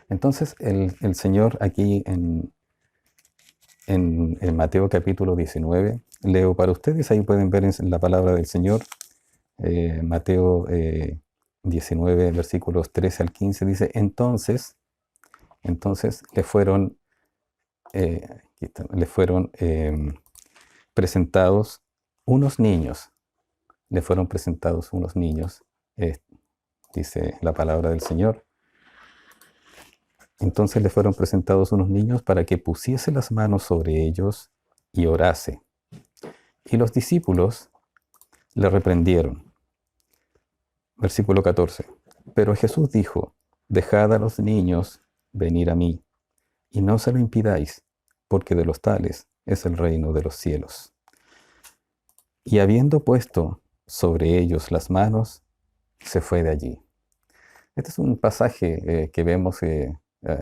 Entonces el Señor aquí en Mateo capítulo 19, leo para ustedes, ahí pueden ver en la palabra del Señor, Mateo 19, versículos 13 al 15, dice, entonces le fueron presentados unos niños, le fueron presentados unos niños, eh, dice la palabra del Señor. Entonces le fueron presentados unos niños para que pusiese las manos sobre ellos y orase. Y los discípulos le reprendieron. Versículo 14. Pero Jesús dijo, dejad a los niños venir a mí, y no se lo impidáis, porque de los tales es el reino de los cielos. Y habiendo puesto sobre ellos las manos, se fue de allí. Este es un pasaje que vemos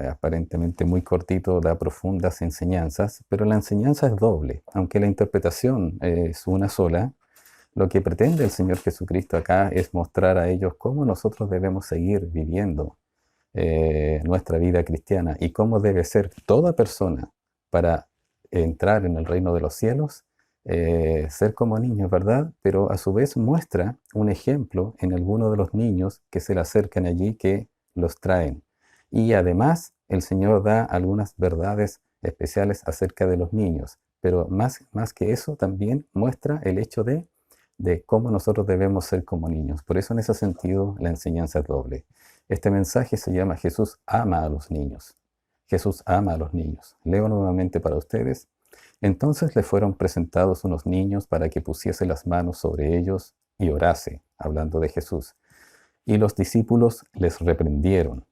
aparentemente muy cortito, da profundas enseñanzas, pero la enseñanza es doble. Aunque la interpretación es una sola, lo que pretende el Señor Jesucristo acá es mostrar a ellos cómo nosotros debemos seguir viviendo nuestra vida cristiana y cómo debe ser toda persona para entrar en el reino de los cielos, ser como niños, ¿verdad? Pero a su vez muestra un ejemplo en algunos de los niños que se le acercan allí, que los traen. Y además el Señor da algunas verdades especiales acerca de los niños, pero más que eso también muestra el hecho de cómo nosotros debemos ser como niños. Por eso en ese sentido la enseñanza es doble. Este mensaje se llama Jesús ama a los niños. Jesús ama a los niños. Leo nuevamente para ustedes. Entonces le fueron presentados unos niños para que pusiese las manos sobre ellos y orase, hablando de Jesús. Y los discípulos les reprendieron.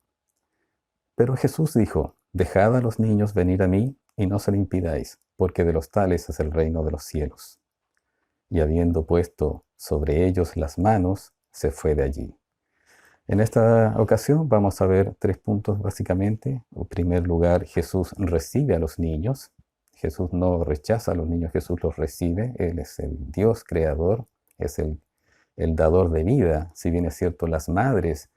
Pero Jesús dijo, dejad a los niños venir a mí y no se lo impidáis, porque de los tales es el reino de los cielos. Y habiendo puesto sobre ellos las manos, se fue de allí. En esta ocasión vamos a ver 3 puntos básicamente. En primer lugar, Jesús recibe a los niños. Jesús no rechaza a los niños, Jesús los recibe. Él es el Dios creador, es el dador de vida. Si bien es cierto, las madres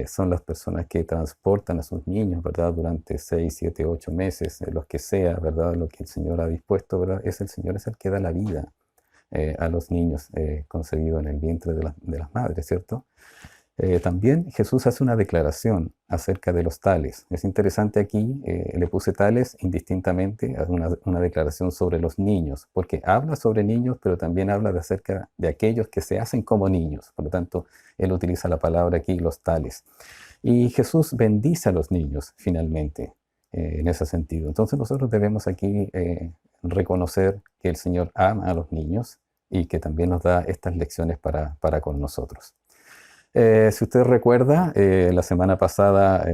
son las personas que transportan a sus niños, ¿verdad? Durante 6, 7, 8 meses, los que sea, ¿verdad? Lo que el Señor ha dispuesto, ¿verdad? El Señor es el que da la vida a los niños concebidos en el vientre de las madres, ¿cierto? También Jesús hace una declaración acerca de los tales. Es interesante aquí, le puse tales indistintamente, una declaración sobre los niños, porque habla sobre niños, pero también habla acerca de aquellos que se hacen como niños. Por lo tanto, él utiliza la palabra aquí, los tales. Y Jesús bendice a los niños, finalmente, en ese sentido. Entonces nosotros debemos aquí reconocer que el Señor ama a los niños y que también nos da estas lecciones para con nosotros. Si usted recuerda, la semana pasada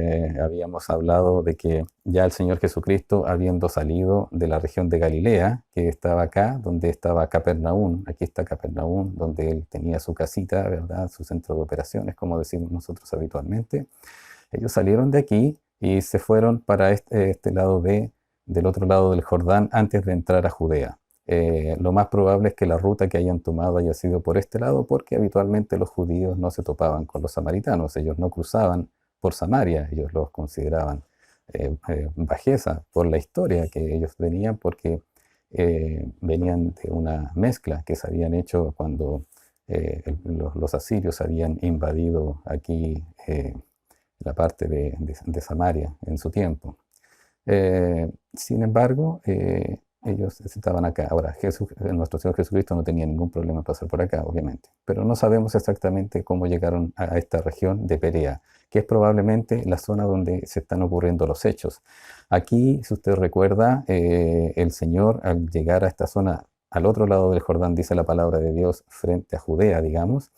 habíamos hablado de que ya el Señor Jesucristo, habiendo salido de la región de Galilea, que estaba acá, donde estaba Capernaum, aquí está Capernaum, donde él tenía su casita, ¿verdad? Su centro de operaciones, como decimos nosotros habitualmente. Ellos salieron de aquí y se fueron para este lado del otro lado del Jordán antes de entrar a Judea. Lo más probable es que la ruta que hayan tomado haya sido por este lado, porque habitualmente los judíos no se topaban con los samaritanos, ellos no cruzaban por Samaria, ellos los consideraban bajeza por la historia que ellos venían, porque venían de una mezcla que se habían hecho cuando los asirios habían invadido aquí la parte de Samaria en su tiempo. Sin embargo, ellos estaban acá. Ahora, nuestro Señor Jesucristo no tenía ningún problema en pasar por acá, obviamente. Pero no sabemos exactamente cómo llegaron a esta región de Perea, que es probablemente la zona donde se están ocurriendo los hechos. Aquí, si usted recuerda, el Señor, al llegar a esta zona, al otro lado del Jordán, dice la palabra de Dios, frente a Judea, digamos,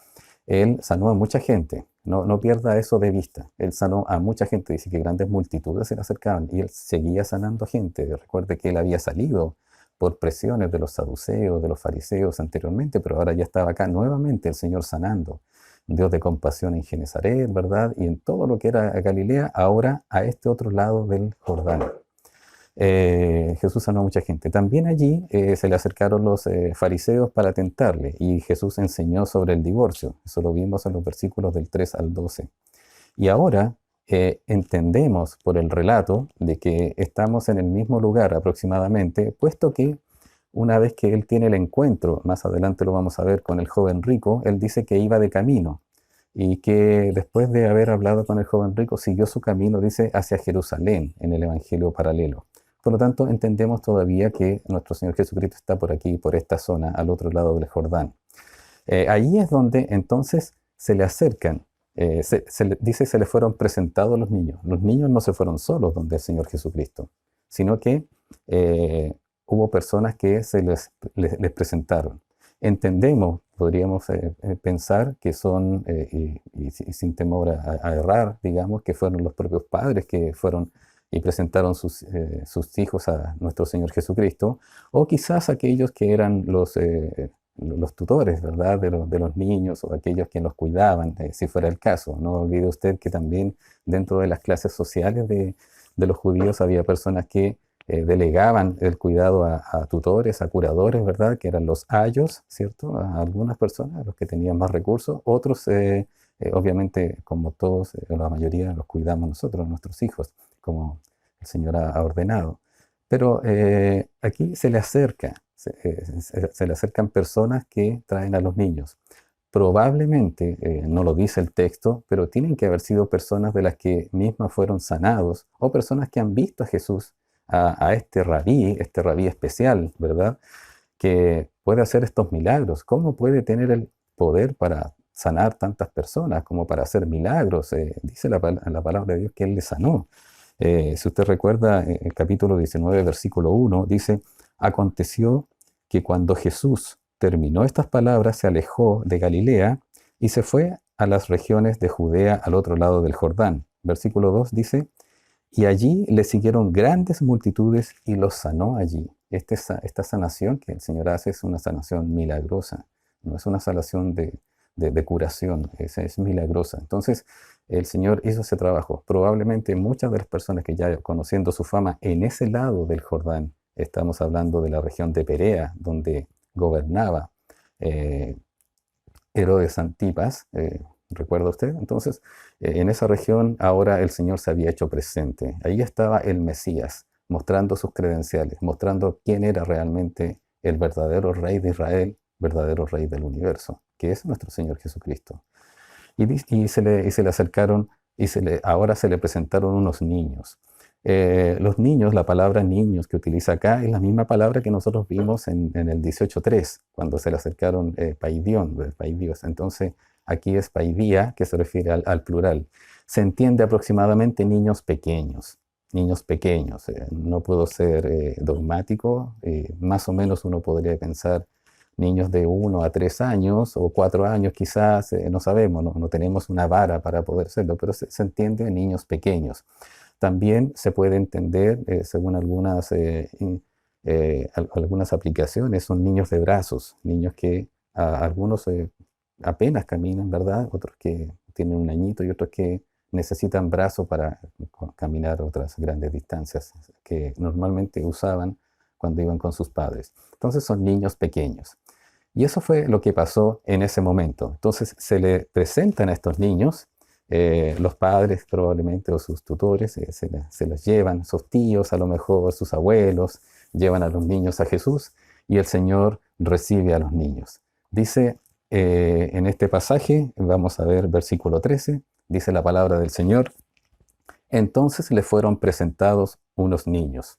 él sanó a mucha gente. No pierda eso de vista. Él sanó a mucha gente. Dice que grandes multitudes se le acercaban y él seguía sanando gente. Recuerde que él había salido por presiones de los saduceos, de los fariseos anteriormente, pero ahora ya estaba acá nuevamente el Señor sanando. Dios de compasión en Genezaret, ¿verdad? Y en todo lo que era Galilea, ahora a este otro lado del Jordán. Jesús sanó a mucha gente. También allí se le acercaron los fariseos para tentarle y Jesús enseñó sobre el divorcio. Eso lo vimos en los versículos del 3 al 12. Y ahora entendemos por el relato de que estamos en el mismo lugar aproximadamente, puesto que una vez que él tiene el encuentro, más adelante lo vamos a ver con el joven rico, él dice que iba de camino y que después de haber hablado con el joven rico siguió su camino, dice, hacia Jerusalén en el Evangelio paralelo. Por lo tanto, entendemos todavía que nuestro Señor Jesucristo está por aquí, por esta zona, al otro lado del Jordán. Allí es donde entonces se le acercan, dice se le fueron presentados los niños. Los niños no se fueron solos donde el Señor Jesucristo, sino que hubo personas que les presentaron. Entendemos, podríamos pensar que son, y sin temor a errar, digamos, que fueron los propios padres que fueron y presentaron sus hijos a nuestro Señor Jesucristo, o quizás aquellos que eran los tutores, ¿verdad?, de los niños, o aquellos que los cuidaban, si fuera el caso. No olvide usted que también dentro de las clases sociales de los judíos había personas que delegaban el cuidado a tutores, a curadores, ¿verdad?, que eran los ayos, ¿cierto?, a algunas personas, los que tenían más recursos. Otros, obviamente, como todos, la mayoría los cuidamos nosotros, nuestros hijos, como el Señor ha ordenado. Pero aquí se le acerca, se le acercan personas que traen a los niños. Probablemente, no lo dice el texto, pero tienen que haber sido personas de las que mismas fueron sanados, o personas que han visto a Jesús, a este rabí especial, ¿verdad?, que puede hacer estos milagros. ¿Cómo puede tener el poder para sanar tantas personas, como para hacer milagros? Dice la palabra de Dios que Él les sanó. Si usted recuerda, el capítulo 19, versículo 1, dice, aconteció que cuando Jesús terminó estas palabras, se alejó de Galilea y se fue a las regiones de Judea al otro lado del Jordán. Versículo 2 dice, y allí le siguieron grandes multitudes y los sanó allí. Esta sanación que el Señor hace es una sanación milagrosa, no es una sanación de curación, es milagrosa. Entonces, el Señor hizo ese trabajo. Probablemente muchas de las personas que ya conociendo su fama en ese lado del Jordán, estamos hablando de la región de Perea, donde gobernaba Herodes Antipas, ¿recuerda usted? Entonces, en esa región ahora el Señor se había hecho presente. Ahí estaba el Mesías, mostrando sus credenciales, mostrando quién era realmente el verdadero Rey de Israel, verdadero Rey del universo, que es nuestro Señor Jesucristo. Y se le acercaron y ahora se le presentaron unos niños. Los niños, la palabra niños que utiliza acá es la misma palabra que nosotros vimos en el 18.3, cuando se le acercaron paidios. Entonces, aquí es paidía, que se refiere al plural. Se entiende aproximadamente niños pequeños. Niños pequeños. No puedo ser dogmático. Más o menos uno podría pensar niños de 1 a 3 años o 4 años quizás, no sabemos, no tenemos una vara para poder hacerlo, pero se entiende niños pequeños. También se puede entender, según algunas aplicaciones, son niños de brazos, niños que algunos apenas caminan, ¿verdad? Otros que tienen un añito y otros que necesitan brazos para caminar otras grandes distancias que normalmente usaban cuando iban con sus padres. Entonces son niños pequeños. Y eso fue lo que pasó en ese momento. Entonces se le presentan a estos niños, los padres probablemente o sus tutores, se los llevan, sus tíos, a lo mejor sus abuelos, llevan a los niños a Jesús y el Señor recibe a los niños. Dice en este pasaje, vamos a ver versículo 13, dice la palabra del Señor, entonces le fueron presentados unos niños.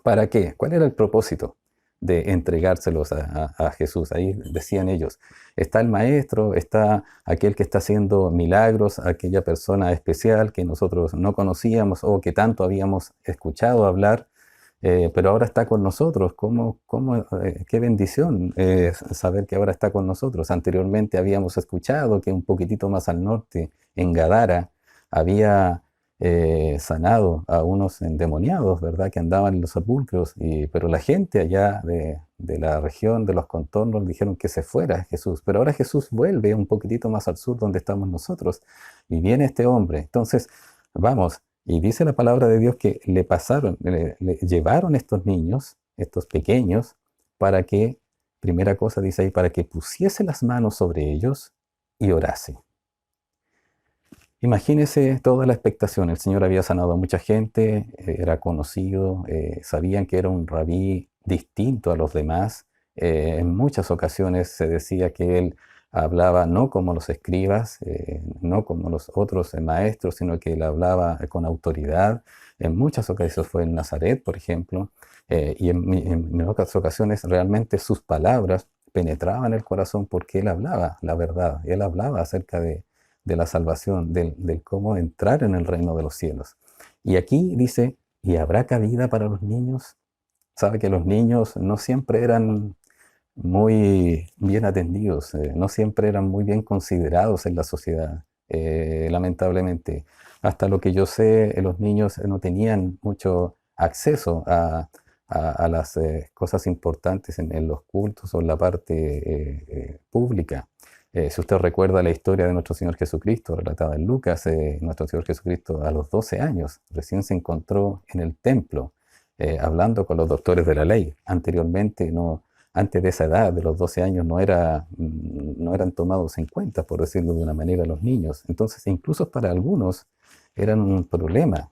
¿Para qué? ¿Cuál era el propósito de entregárselos a Jesús? Ahí decían ellos, está el maestro, está aquel que está haciendo milagros, aquella persona especial que nosotros no conocíamos o que tanto habíamos escuchado hablar, pero ahora está con nosotros. Qué bendición saber que ahora está con nosotros. Anteriormente habíamos escuchado que un poquitito más al norte, en Gadara, había sanado a unos endemoniados, ¿verdad?, que andaban en los sepulcros, pero la gente allá de la región, de los contornos, dijeron que se fuera Jesús. Pero ahora Jesús vuelve un poquitito más al sur donde estamos nosotros, y viene este hombre. Entonces, vamos, y dice la palabra de Dios que le llevaron estos niños, estos pequeños, para que, primera cosa dice ahí, para que pusiese las manos sobre ellos y orase. Imagínese toda la expectación. El Señor había sanado a mucha gente, era conocido, sabían que era un rabí distinto a los demás. En muchas ocasiones se decía que él hablaba no como los escribas, no como los otros maestros, sino que él hablaba con autoridad. En muchas ocasiones fue en Nazaret, por ejemplo, y en otras ocasiones realmente sus palabras penetraban el corazón porque él hablaba la verdad, él hablaba acerca de la salvación, del cómo entrar en el reino de los cielos. Y aquí dice, ¿y habrá cabida para los niños? Sabe que los niños no siempre eran muy bien atendidos, no siempre eran muy bien considerados en la sociedad, lamentablemente. Hasta lo que yo sé, los niños no tenían mucho acceso a las cosas importantes en los cultos o en la parte pública. Si usted recuerda la historia de nuestro Señor Jesucristo, relatada en Lucas, nuestro Señor Jesucristo a los 12 años recién se encontró en el templo hablando con los doctores de la ley. Anteriormente, no, antes de esa edad, de los 12 años, no eran tomados en cuenta, por decirlo de una manera, los niños. Entonces, incluso para algunos eran un problema,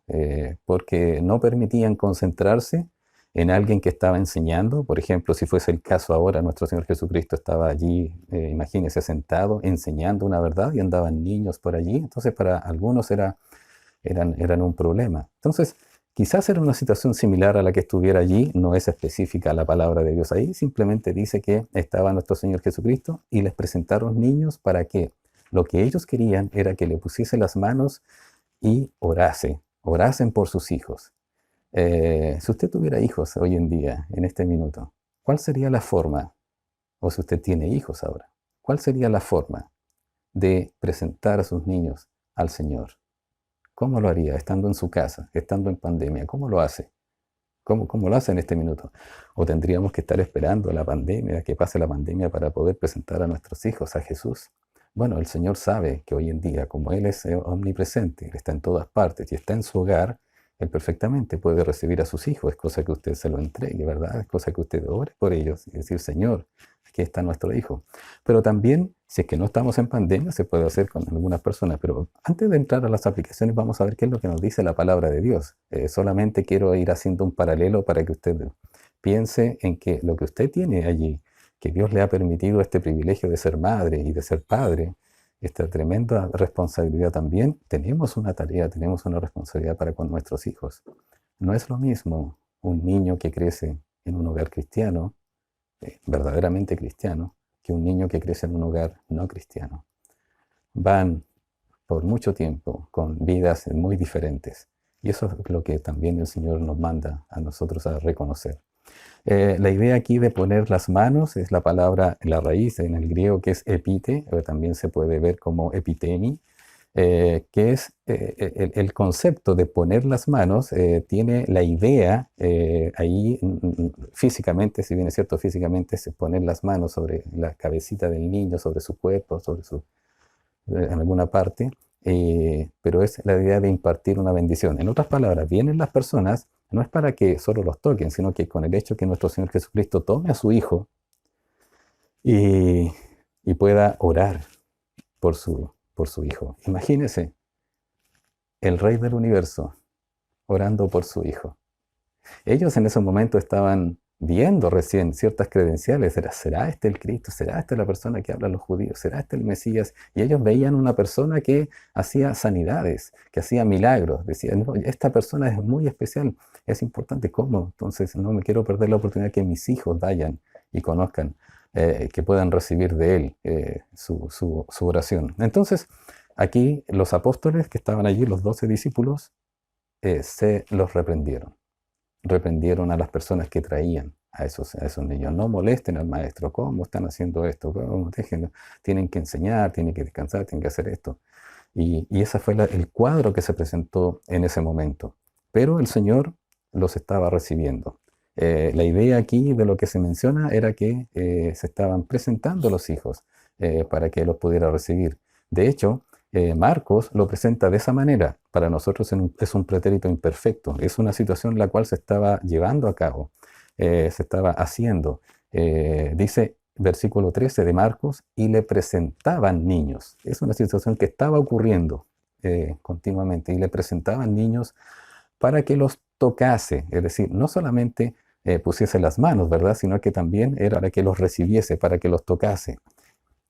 porque no permitían concentrarse en alguien que estaba enseñando. Por ejemplo, si fuese el caso ahora, nuestro Señor Jesucristo estaba allí, imagínese, sentado, enseñando una verdad y andaban niños por allí. Entonces, para algunos eran un problema. Entonces, quizás era una situación similar a la que estuviera allí, no es específica la palabra de Dios ahí, simplemente dice que estaba nuestro Señor Jesucristo y les presentaron niños para que lo que ellos querían era que le pusiese las manos y orasen por sus hijos. Si usted tuviera hijos hoy en día, en este minuto, ¿cuál sería la forma, o si usted tiene hijos ahora, cuál sería la forma de presentar a sus niños al Señor? ¿Cómo lo haría estando en su casa, estando en pandemia? ¿Cómo lo hace? ¿Cómo lo hace en este minuto? ¿O tendríamos que estar esperando la pandemia, que pase la pandemia para poder presentar a nuestros hijos a Jesús? Bueno, el Señor sabe que hoy en día, como Él es omnipresente, Él está en todas partes y está en su hogar, Él perfectamente puede recibir a sus hijos. Es cosa que usted se lo entregue, ¿verdad? Es cosa que usted ore por ellos y decir, Señor, aquí está nuestro hijo. Pero también, si es que no estamos en pandemia, se puede hacer con algunas personas. Pero antes de entrar a las aplicaciones, vamos a ver qué es lo que nos dice la palabra de Dios. Solamente quiero ir haciendo un paralelo para que usted piense en que lo que usted tiene allí, que Dios le ha permitido este privilegio de ser madre y de ser padre, esta tremenda responsabilidad también, tenemos una tarea, tenemos una responsabilidad para con nuestros hijos. No es lo mismo un niño que crece en un hogar cristiano, verdaderamente cristiano, que un niño que crece en un hogar no cristiano. Van por mucho tiempo con vidas muy diferentes. Y eso es lo que también el Señor nos manda a nosotros a reconocer. La idea aquí de poner las manos es la palabra, la raíz en el griego que es epite, o también se puede ver como epitemi, que es el concepto de poner las manos, tiene la idea ahí físicamente, si bien es cierto físicamente, es poner las manos sobre la cabecita del niño, sobre su cuerpo, en alguna parte, pero es la idea de impartir una bendición. En otras palabras, vienen las personas, no es para que solo los toquen, sino que con el hecho que nuestro Señor Jesucristo tome a su Hijo y, y pueda orar por su Hijo. Imagínese el Rey del Universo orando por su Hijo. Ellos en ese momento estaban viendo recién ciertas credenciales. ¿Será este el Cristo? ¿Será esta la persona que hablan los judíos? ¿Será este el Mesías? Y ellos veían una persona que hacía sanidades, que hacía milagros. Decían, no, esta persona es muy especial, es importante. ¿Cómo? Entonces no me quiero perder la oportunidad que mis hijos vayan y conozcan, que puedan recibir de él su oración. Entonces, aquí los apóstoles que estaban allí, los 12 discípulos, se los reprendieron a las personas que traían a esos niños. No molesten al maestro. ¿Cómo están haciendo esto? ¿Cómo? Déjenlo. Tienen que enseñar, tienen que descansar, tienen que hacer esto. Y ese fue el cuadro que se presentó en ese momento. Pero el Señor los estaba recibiendo. La idea aquí de lo que se menciona era que se estaban presentando los hijos para que los pudiera recibir. De hecho, Marcos lo presenta de esa manera. Para nosotros es un pretérito imperfecto. Es una situación en la cual se estaba llevando a cabo, se estaba haciendo. Dice versículo 13 de Marcos, y le presentaban niños. Es una situación que estaba ocurriendo. continuamente y le presentaban niños para que los tocase, es decir, no solamente pusiese las manos, ¿verdad? Sino que también era para que los recibiese, para que los tocase.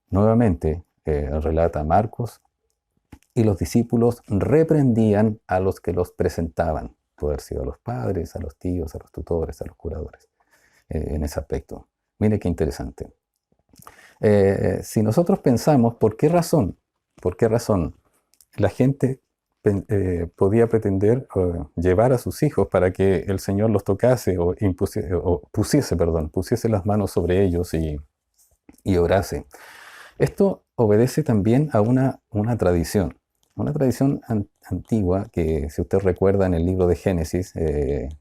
Nuevamente, relata Marcos, y los discípulos reprendían a los que los presentaban, puede haber sido a los padres, a los tíos, a los tutores, a los curadores, en ese aspecto. Mire qué interesante. Si nosotros pensamos por qué razón la gente podía pretender llevar a sus hijos para que el Señor los tocase o, pusiese las manos sobre ellos y orase. Esto obedece también a una tradición antigua que, si usted recuerda en el libro de Génesis,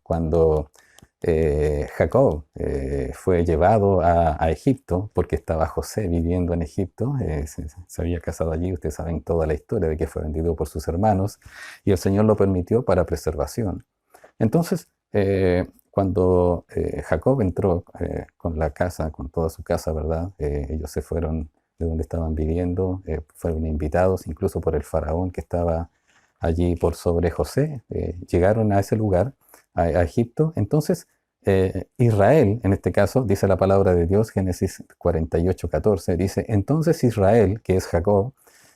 cuando Jacob fue llevado a Egipto, porque estaba José viviendo en Egipto, se había casado allí, ustedes saben toda la historia de que fue vendido por sus hermanos, y el Señor lo permitió para preservación. Entonces, cuando Jacob entró con la casa, con toda su casa, ¿verdad? Ellos se fueron de donde estaban viviendo, fueron invitados incluso por el faraón que estaba allí por sobre José, llegaron a ese lugar, a Egipto. Entonces, Israel, en este caso, dice la palabra de Dios, Génesis 48:14, dice, entonces Israel, que es Jacob,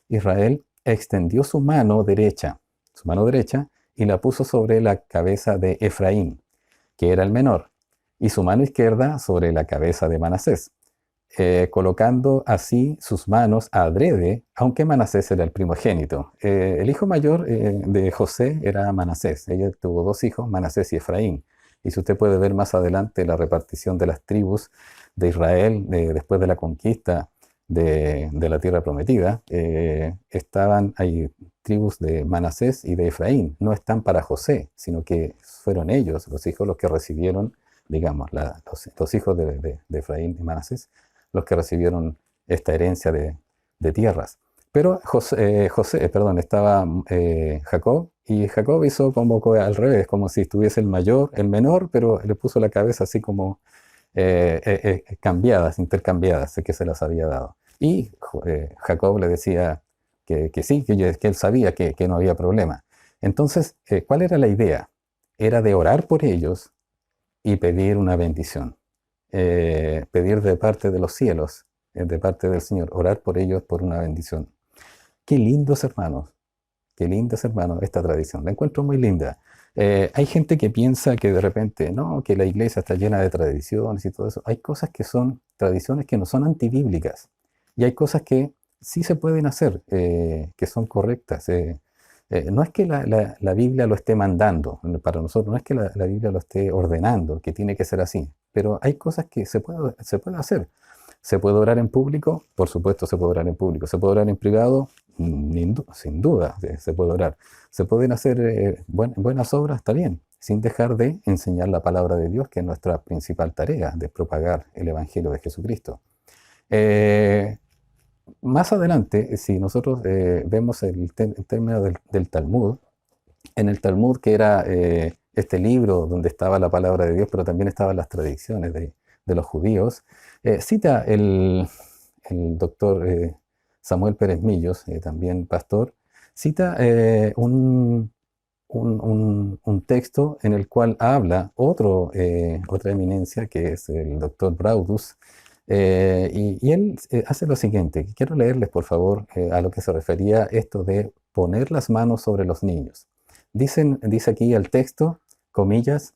Israel extendió su mano derecha, y la puso sobre la cabeza de Efraín, que era el menor, y su mano izquierda sobre la cabeza de Manasés, colocando así sus manos adrede, aunque Manasés era el primogénito. El hijo mayor de José era Manasés. Ella tuvo dos hijos, Manasés y Efraín. Y si usted puede ver más adelante la repartición de las tribus de Israel después de la conquista de la tierra prometida, hay tribus de Manasés y de Efraín. No están para José, sino que fueron ellos, los hijos, los que recibieron, digamos, los hijos de Efraín y Manasés, los que recibieron esta herencia de tierras. Pero estaba Jacob, y Jacob hizo como al revés, como si estuviese el mayor, el menor, pero le puso la cabeza así como intercambiadas, que se las había dado. Y Jacob le decía que sí, que él sabía que no había problema. Entonces, ¿cuál era la idea? Era de orar por ellos y pedir una bendición. Pedir de parte de los cielos, de parte del Señor, orar por ellos por una bendición. Qué lindos hermanos esta tradición, la encuentro muy linda. Hay gente que piensa que de repente, no, que la iglesia está llena de tradiciones y todo eso. Hay cosas que son tradiciones que no son antibíblicas, y hay cosas que sí se pueden hacer, que son correctas. No es que la Biblia lo esté mandando, para nosotros no es que la Biblia lo esté ordenando, que tiene que ser así, pero hay cosas que se puede hacer. ¿Se puede orar en público? Por supuesto se puede orar en público. ¿Se puede orar en privado? Sin duda se puede orar. ¿Se pueden hacer buenas obras? Está bien, sin dejar de enseñar la palabra de Dios, que es nuestra principal tarea, de propagar el Evangelio de Jesucristo. Más adelante, si nosotros vemos el término del Talmud, en el Talmud, que era este libro donde estaba la palabra de Dios, pero también estaban las tradiciones de los judíos, cita el doctor Samuel Pérez Millos, también pastor, cita un texto en el cual habla otra eminencia, que es el doctor Braudus, y él hace lo siguiente. Quiero leerles, por favor, a lo que se refería esto de poner las manos sobre los niños. Dice aquí el texto, comillas,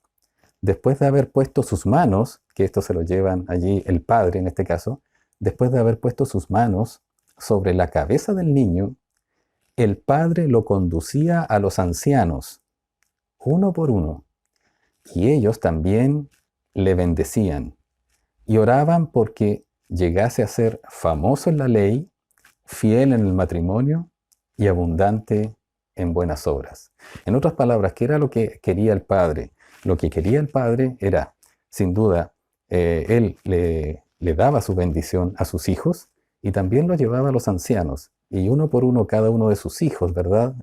después de haber puesto sus manos, que esto se lo llevan allí el padre en este caso, después de haber puesto sus manos sobre la cabeza del niño, el padre lo conducía a los ancianos, uno por uno, y ellos también le bendecían y oraban porque llegase a ser famoso en la ley, fiel en el matrimonio y abundante en buenas obras. En otras palabras, ¿qué era lo que quería el padre? Lo que quería el padre era, sin duda, él le daba su bendición a sus hijos y también lo llevaba a los ancianos. Y uno por uno, cada uno de sus hijos, ¿verdad?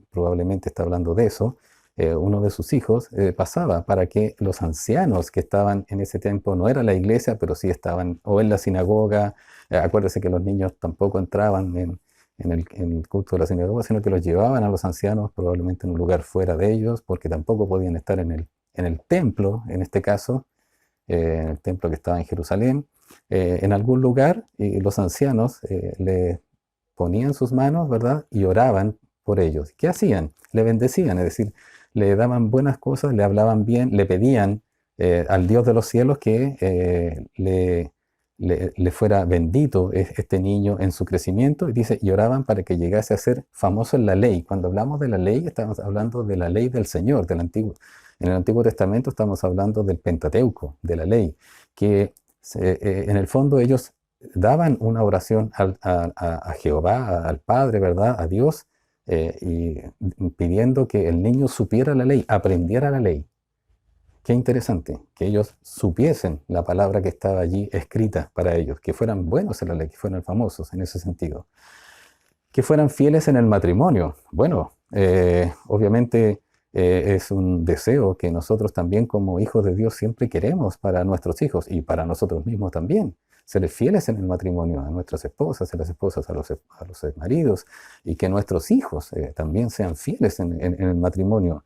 Probablemente está hablando de eso. Uno de sus hijos pasaba para que los ancianos que estaban en ese tiempo, no era la iglesia, pero sí estaban o en la sinagoga. Acuérdese que los niños tampoco entraban en el culto de la sinagoga, sino que los llevaban a los ancianos probablemente en un lugar fuera de ellos, porque tampoco podían estar en el templo, en este caso, en el templo que estaba en Jerusalén, en algún lugar, y los ancianos le ponían sus manos, ¿verdad? Y oraban por ellos. ¿Qué hacían? Le bendecían, es decir, le daban buenas cosas, le hablaban bien, le pedían al Dios de los cielos que le fuera bendito este niño en su crecimiento, y dice, y oraban para que llegase a ser famoso en la ley. Cuando hablamos de la ley, estamos hablando de la ley del Señor, del Antiguo. En el Antiguo Testamento estamos hablando del Pentateuco, de la ley, que en el fondo ellos daban una oración a Jehová, al Padre, ¿verdad? A Dios, y pidiendo que el niño supiera la ley, aprendiera la ley. Qué interesante, que ellos supiesen la palabra que estaba allí escrita para ellos, que fueran buenos en la ley, que fueran famosos en ese sentido. Que fueran fieles en el matrimonio. Bueno, obviamente es un deseo que nosotros también como hijos de Dios siempre queremos para nuestros hijos y para nosotros mismos también. Ser fieles en el matrimonio a nuestras esposas, a las esposas a los maridos, y que nuestros hijos también sean fieles en el matrimonio.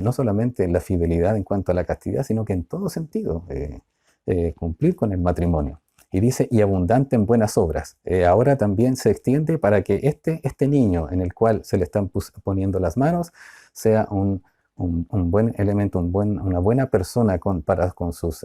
No solamente en la fidelidad en cuanto a la castidad, sino que en todo sentido cumplir con el matrimonio. Y dice, y abundante en buenas obras. Ahora también se extiende para que este niño en el cual se le están poniendo las manos sea un buen elemento, una buena persona con sus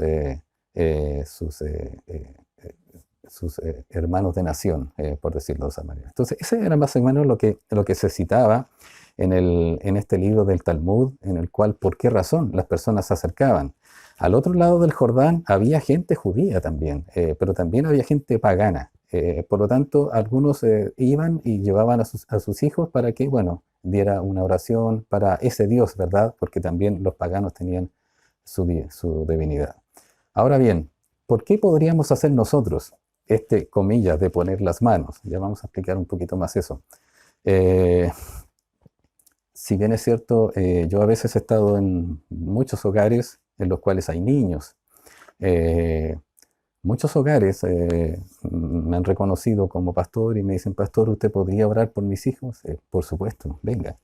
hermanos de nación, por decirlo de esa manera. Entonces, ese era más o menos lo que se citaba en este libro del Talmud, en el cual, ¿por qué razón las personas se acercaban? Al otro lado del Jordán había gente judía también, pero también había gente pagana. Por lo tanto, algunos iban y llevaban a sus hijos para que, bueno, diera una oración para ese Dios, ¿verdad? Porque también los paganos tenían su divinidad. Ahora bien, ¿por qué podríamos hacer nosotros comillas, de poner las manos? Ya vamos a explicar un poquito más eso. Si bien es cierto, yo a veces he estado en muchos hogares en los cuales hay niños. Muchos hogares me han reconocido como pastor y me dicen, pastor, ¿usted podría orar por mis hijos? Por supuesto, venga.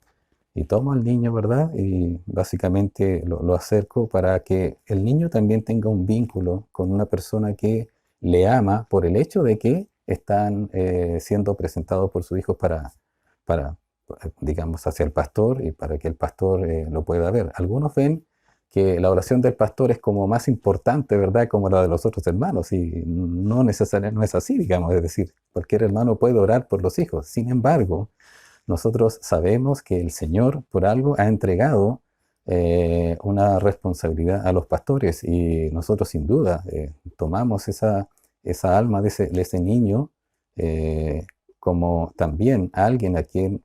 Y tomo al niño, ¿verdad? Y básicamente lo acerco para que el niño también tenga un vínculo con una persona que le ama por el hecho de que están siendo presentados por sus hijos para, digamos, hacia el pastor y para que el pastor lo pueda ver. Algunos ven que la oración del pastor es como más importante, ¿verdad?, como la de los otros hermanos, y no necesariamente no es así, digamos, es decir, cualquier hermano puede orar por los hijos. Sin embargo, nosotros sabemos que el Señor por algo ha entregado una responsabilidad a los pastores, y nosotros sin duda tomamos esa alma de ese niño como también alguien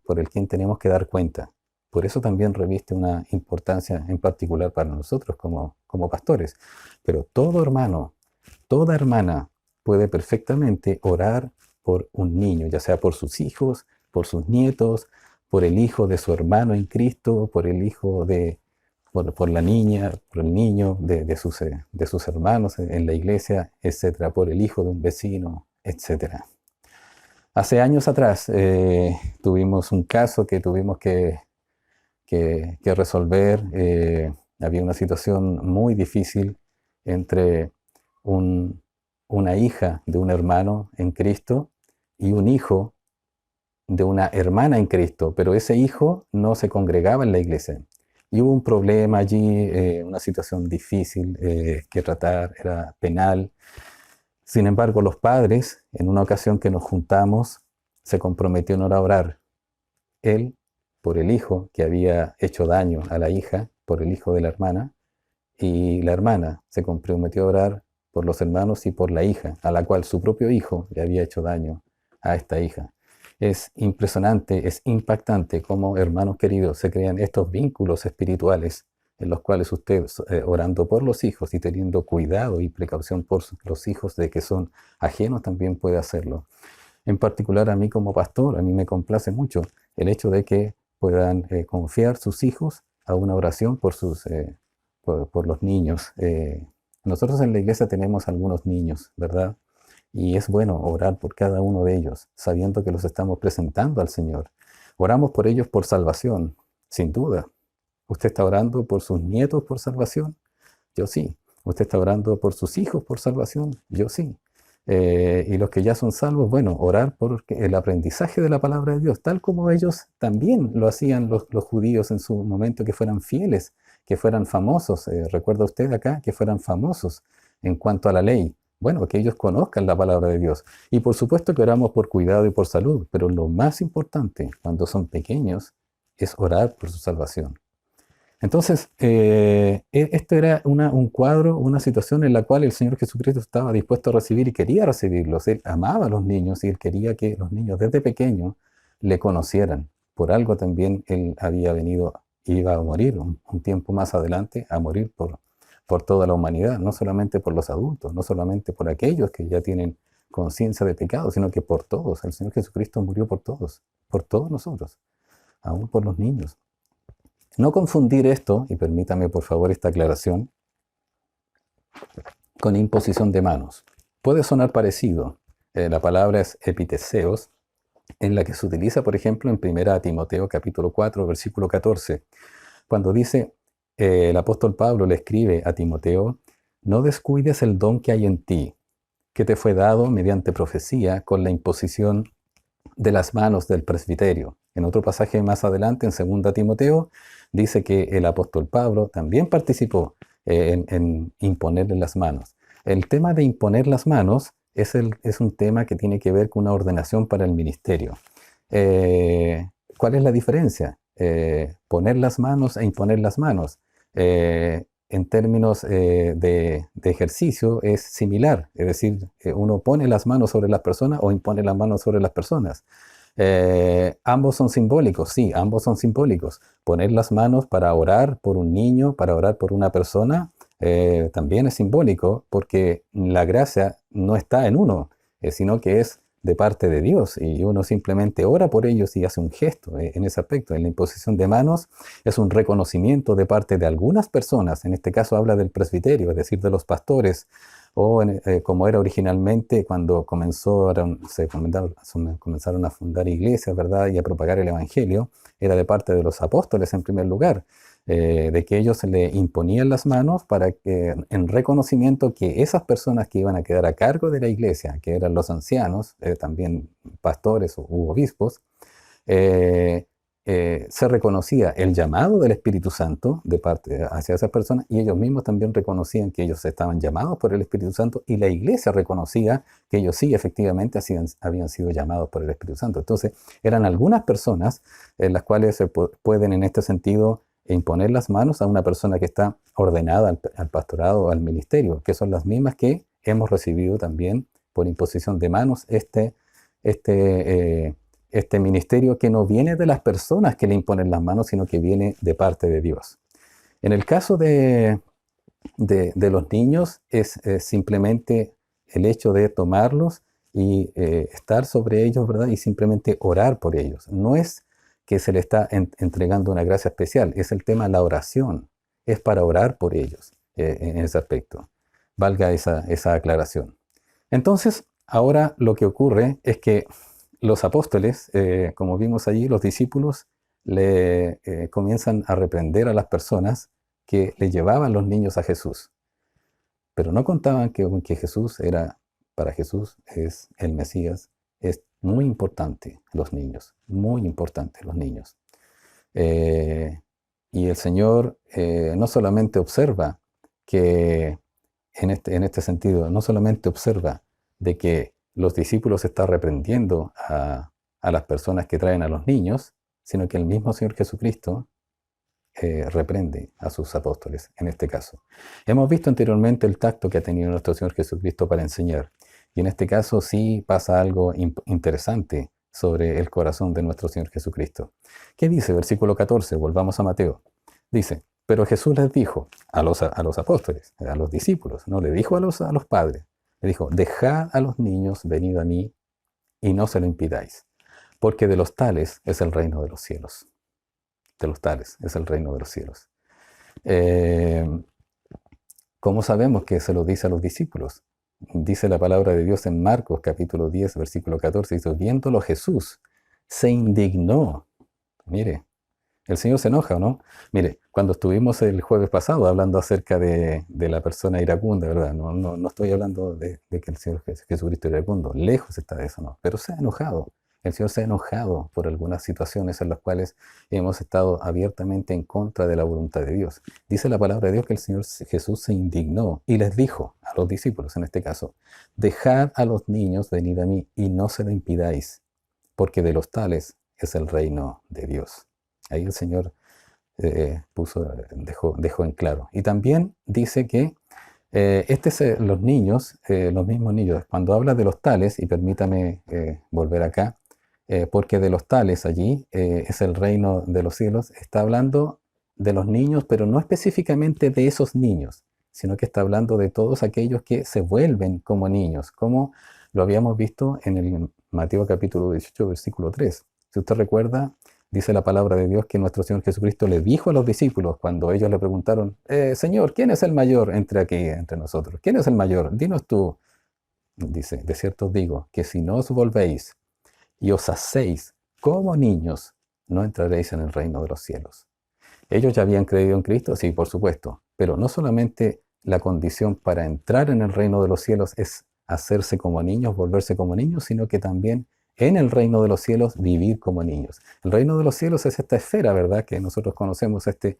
por el quien tenemos que dar cuenta. Por eso también reviste una importancia en particular para nosotros como pastores. Pero todo hermano, toda hermana puede perfectamente orar por un niño, ya sea por sus hijos, por sus nietos, por el hijo de su hermano en Cristo, por el hijo por la niña, por el niño de sus hermanos en la iglesia, etcétera, por el hijo de un vecino, etcétera. Hace años atrás tuvimos un caso que tuvimos que resolver. Había una situación muy difícil entre una hija de un hermano en Cristo y un hijo de una hermana en Cristo, pero ese hijo no se congregaba en la iglesia. Y hubo un problema allí, una situación difícil que tratar, era penal. Sin embargo, los padres, en una ocasión que nos juntamos, se comprometieron a orar. Él por el hijo que había hecho daño a la hija, por el hijo de la hermana, y la hermana se comprometió a orar por los hermanos y por la hija, a la cual su propio hijo le había hecho daño a esta hija. Es impresionante, es impactante cómo, hermanos queridos, se crean estos vínculos espirituales en los cuales usted, orando por los hijos y teniendo cuidado y precaución por los hijos de que son ajenos, también puede hacerlo. En particular, a mí como pastor, a mí me complace mucho el hecho de que puedan confiar sus hijos a una oración por los niños. Nosotros en la iglesia tenemos algunos niños, ¿verdad?, Y es bueno orar por cada uno de ellos, sabiendo que los estamos presentando al Señor. Oramos por ellos por salvación, sin duda. ¿Usted está orando por sus nietos por salvación? Yo sí. ¿Usted está orando por sus hijos por salvación? Yo sí. Y los que ya son salvos, bueno, orar por el aprendizaje de la palabra de Dios, tal como ellos también lo hacían los judíos en su momento, que fueran fieles, que fueran famosos. ¿Recuerda usted acá? Que fueran famosos en cuanto a la ley. Bueno, que ellos conozcan la palabra de Dios. Y por supuesto que oramos por cuidado y por salud, pero lo más importante cuando son pequeños es orar por su salvación. Entonces, esto era un cuadro, una situación en la cual el Señor Jesucristo estaba dispuesto a recibir y quería recibirlos. Él amaba a los niños y él quería que los niños desde pequeños le conocieran. Por algo también él había venido, iba a morir un tiempo más adelante, a morir por toda la humanidad, no solamente por los adultos, no solamente por aquellos que ya tienen conciencia de pecado, sino que por todos. El Señor Jesucristo murió por todos nosotros, aún por los niños. No confundir esto, y permítame por favor esta aclaración, con imposición de manos. Puede sonar parecido. La palabra es epiteseos, en la que se utiliza, por ejemplo, en 1 Timoteo capítulo 4, versículo 14, cuando dice, el apóstol Pablo le escribe a Timoteo, no descuides el don que hay en ti, que te fue dado mediante profecía con la imposición de las manos del presbiterio. En otro pasaje más adelante, en 2 Timoteo, dice que el apóstol Pablo también participó en imponerle las manos. El tema de imponer las manos es un tema que tiene que ver con una ordenación para el ministerio. ¿Cuál es la diferencia? Poner las manos e imponer las manos. En términos de ejercicio es similar, es decir, uno pone las manos sobre las personas o impone las manos sobre las personas. Ambos son simbólicos, sí, ambos son simbólicos. Poner las manos para orar por un niño, para orar por una persona, también es simbólico porque la gracia no está en uno, sino que es de parte de Dios y uno simplemente ora por ellos y hace un gesto en ese aspecto. En la imposición de manos es un reconocimiento de parte de algunas personas, en este caso habla del presbiterio, es decir, de los pastores, o como era originalmente cuando comenzaron a fundar iglesias, ¿verdad? Y a propagar el evangelio, era de parte de los apóstoles en primer lugar, de que ellos le imponían las manos para que, en reconocimiento que esas personas que iban a quedar a cargo de la iglesia, que eran los ancianos, también pastores u obispos, se reconocía el llamado del Espíritu Santo de parte hacia esas personas y ellos mismos también reconocían que ellos estaban llamados por el Espíritu Santo y la iglesia reconocía que ellos sí efectivamente habían sido llamados por el Espíritu Santo. Entonces eran algunas personas en las cuales se pueden en este sentido imponer las manos a una persona que está ordenada al pastorado o al ministerio, que son las mismas que hemos recibido también por imposición de manos este ministerio que no viene de las personas que le imponen las manos, sino que viene de parte de Dios. En el caso de los niños es simplemente el hecho de tomarlos y estar sobre ellos, ¿verdad? Y simplemente orar por ellos. No es que se le está entregando una gracia especial, es el tema de la oración. Es para orar por ellos en ese aspecto. Valga esa aclaración. Entonces, ahora lo que ocurre es que los apóstoles, como vimos allí, los discípulos le comienzan a reprender a las personas que le llevaban los niños a Jesús. Pero no contaban que Jesús para Jesús es el Mesías. Es muy importante los niños, muy importante los niños. Y el Señor no solamente observa que, en este sentido, no solamente observa de que los discípulos están reprendiendo a las personas que traen a los niños, sino que el mismo Señor Jesucristo reprende a sus apóstoles en este caso. Hemos visto anteriormente el tacto que ha tenido nuestro Señor Jesucristo para enseñar, y en este caso sí pasa algo interesante sobre el corazón de nuestro Señor Jesucristo. ¿Qué dice? Versículo 14, volvamos a Mateo. Dice, pero Jesús les dijo a los apóstoles, a los discípulos, no le dijo a los padres, le dijo, dejad a los niños, venid a mí, y no se lo impidáis, porque de los tales es el reino de los cielos. De los tales es el reino de los cielos. ¿Cómo sabemos que se lo dice a los discípulos? Dice la palabra de Dios en Marcos capítulo 10, versículo 14, dice, viéndolo Jesús, se indignó. Mire, el Señor se enoja, ¿o no? Mire, cuando estuvimos el jueves pasado hablando acerca de la persona iracunda, ¿verdad? No estoy hablando de que el Señor Jesucristo es iracundo, lejos está de eso, ¿no? Pero se ha enojado. El Señor se ha enojado por algunas situaciones en las cuales hemos estado abiertamente en contra de la voluntad de Dios. Dice la palabra de Dios que el Señor Jesús se indignó y les dijo a los discípulos, en este caso, dejad a los niños venir a mí y no se lo impidáis, porque de los tales es el reino de Dios. Ahí el Señor dejó en claro. Y también dice que los niños, los mismos niños, cuando habla de los tales, y permítame volver acá, porque de los tales allí es el reino de los cielos, está hablando de los niños, pero no específicamente de esos niños, sino que está hablando de todos aquellos que se vuelven como niños, como lo habíamos visto en el Mateo capítulo 18, versículo 3. Si usted recuerda, dice la palabra de Dios que nuestro Señor Jesucristo le dijo a los discípulos cuando ellos le preguntaron, Señor, ¿quién es el mayor entre nosotros? ¿Quién es el mayor? Dinos tú. Dice, de cierto os digo, que si no os volvéis y os hacéis como niños, no entraréis en el reino de los cielos. ¿Ellos ya habían creído en Cristo? Sí, por supuesto. Pero no solamente la condición para entrar en el reino de los cielos es hacerse como niños, volverse como niños, sino que también en el reino de los cielos vivir como niños. El reino de los cielos es esta esfera, ¿verdad? Que nosotros conocemos, este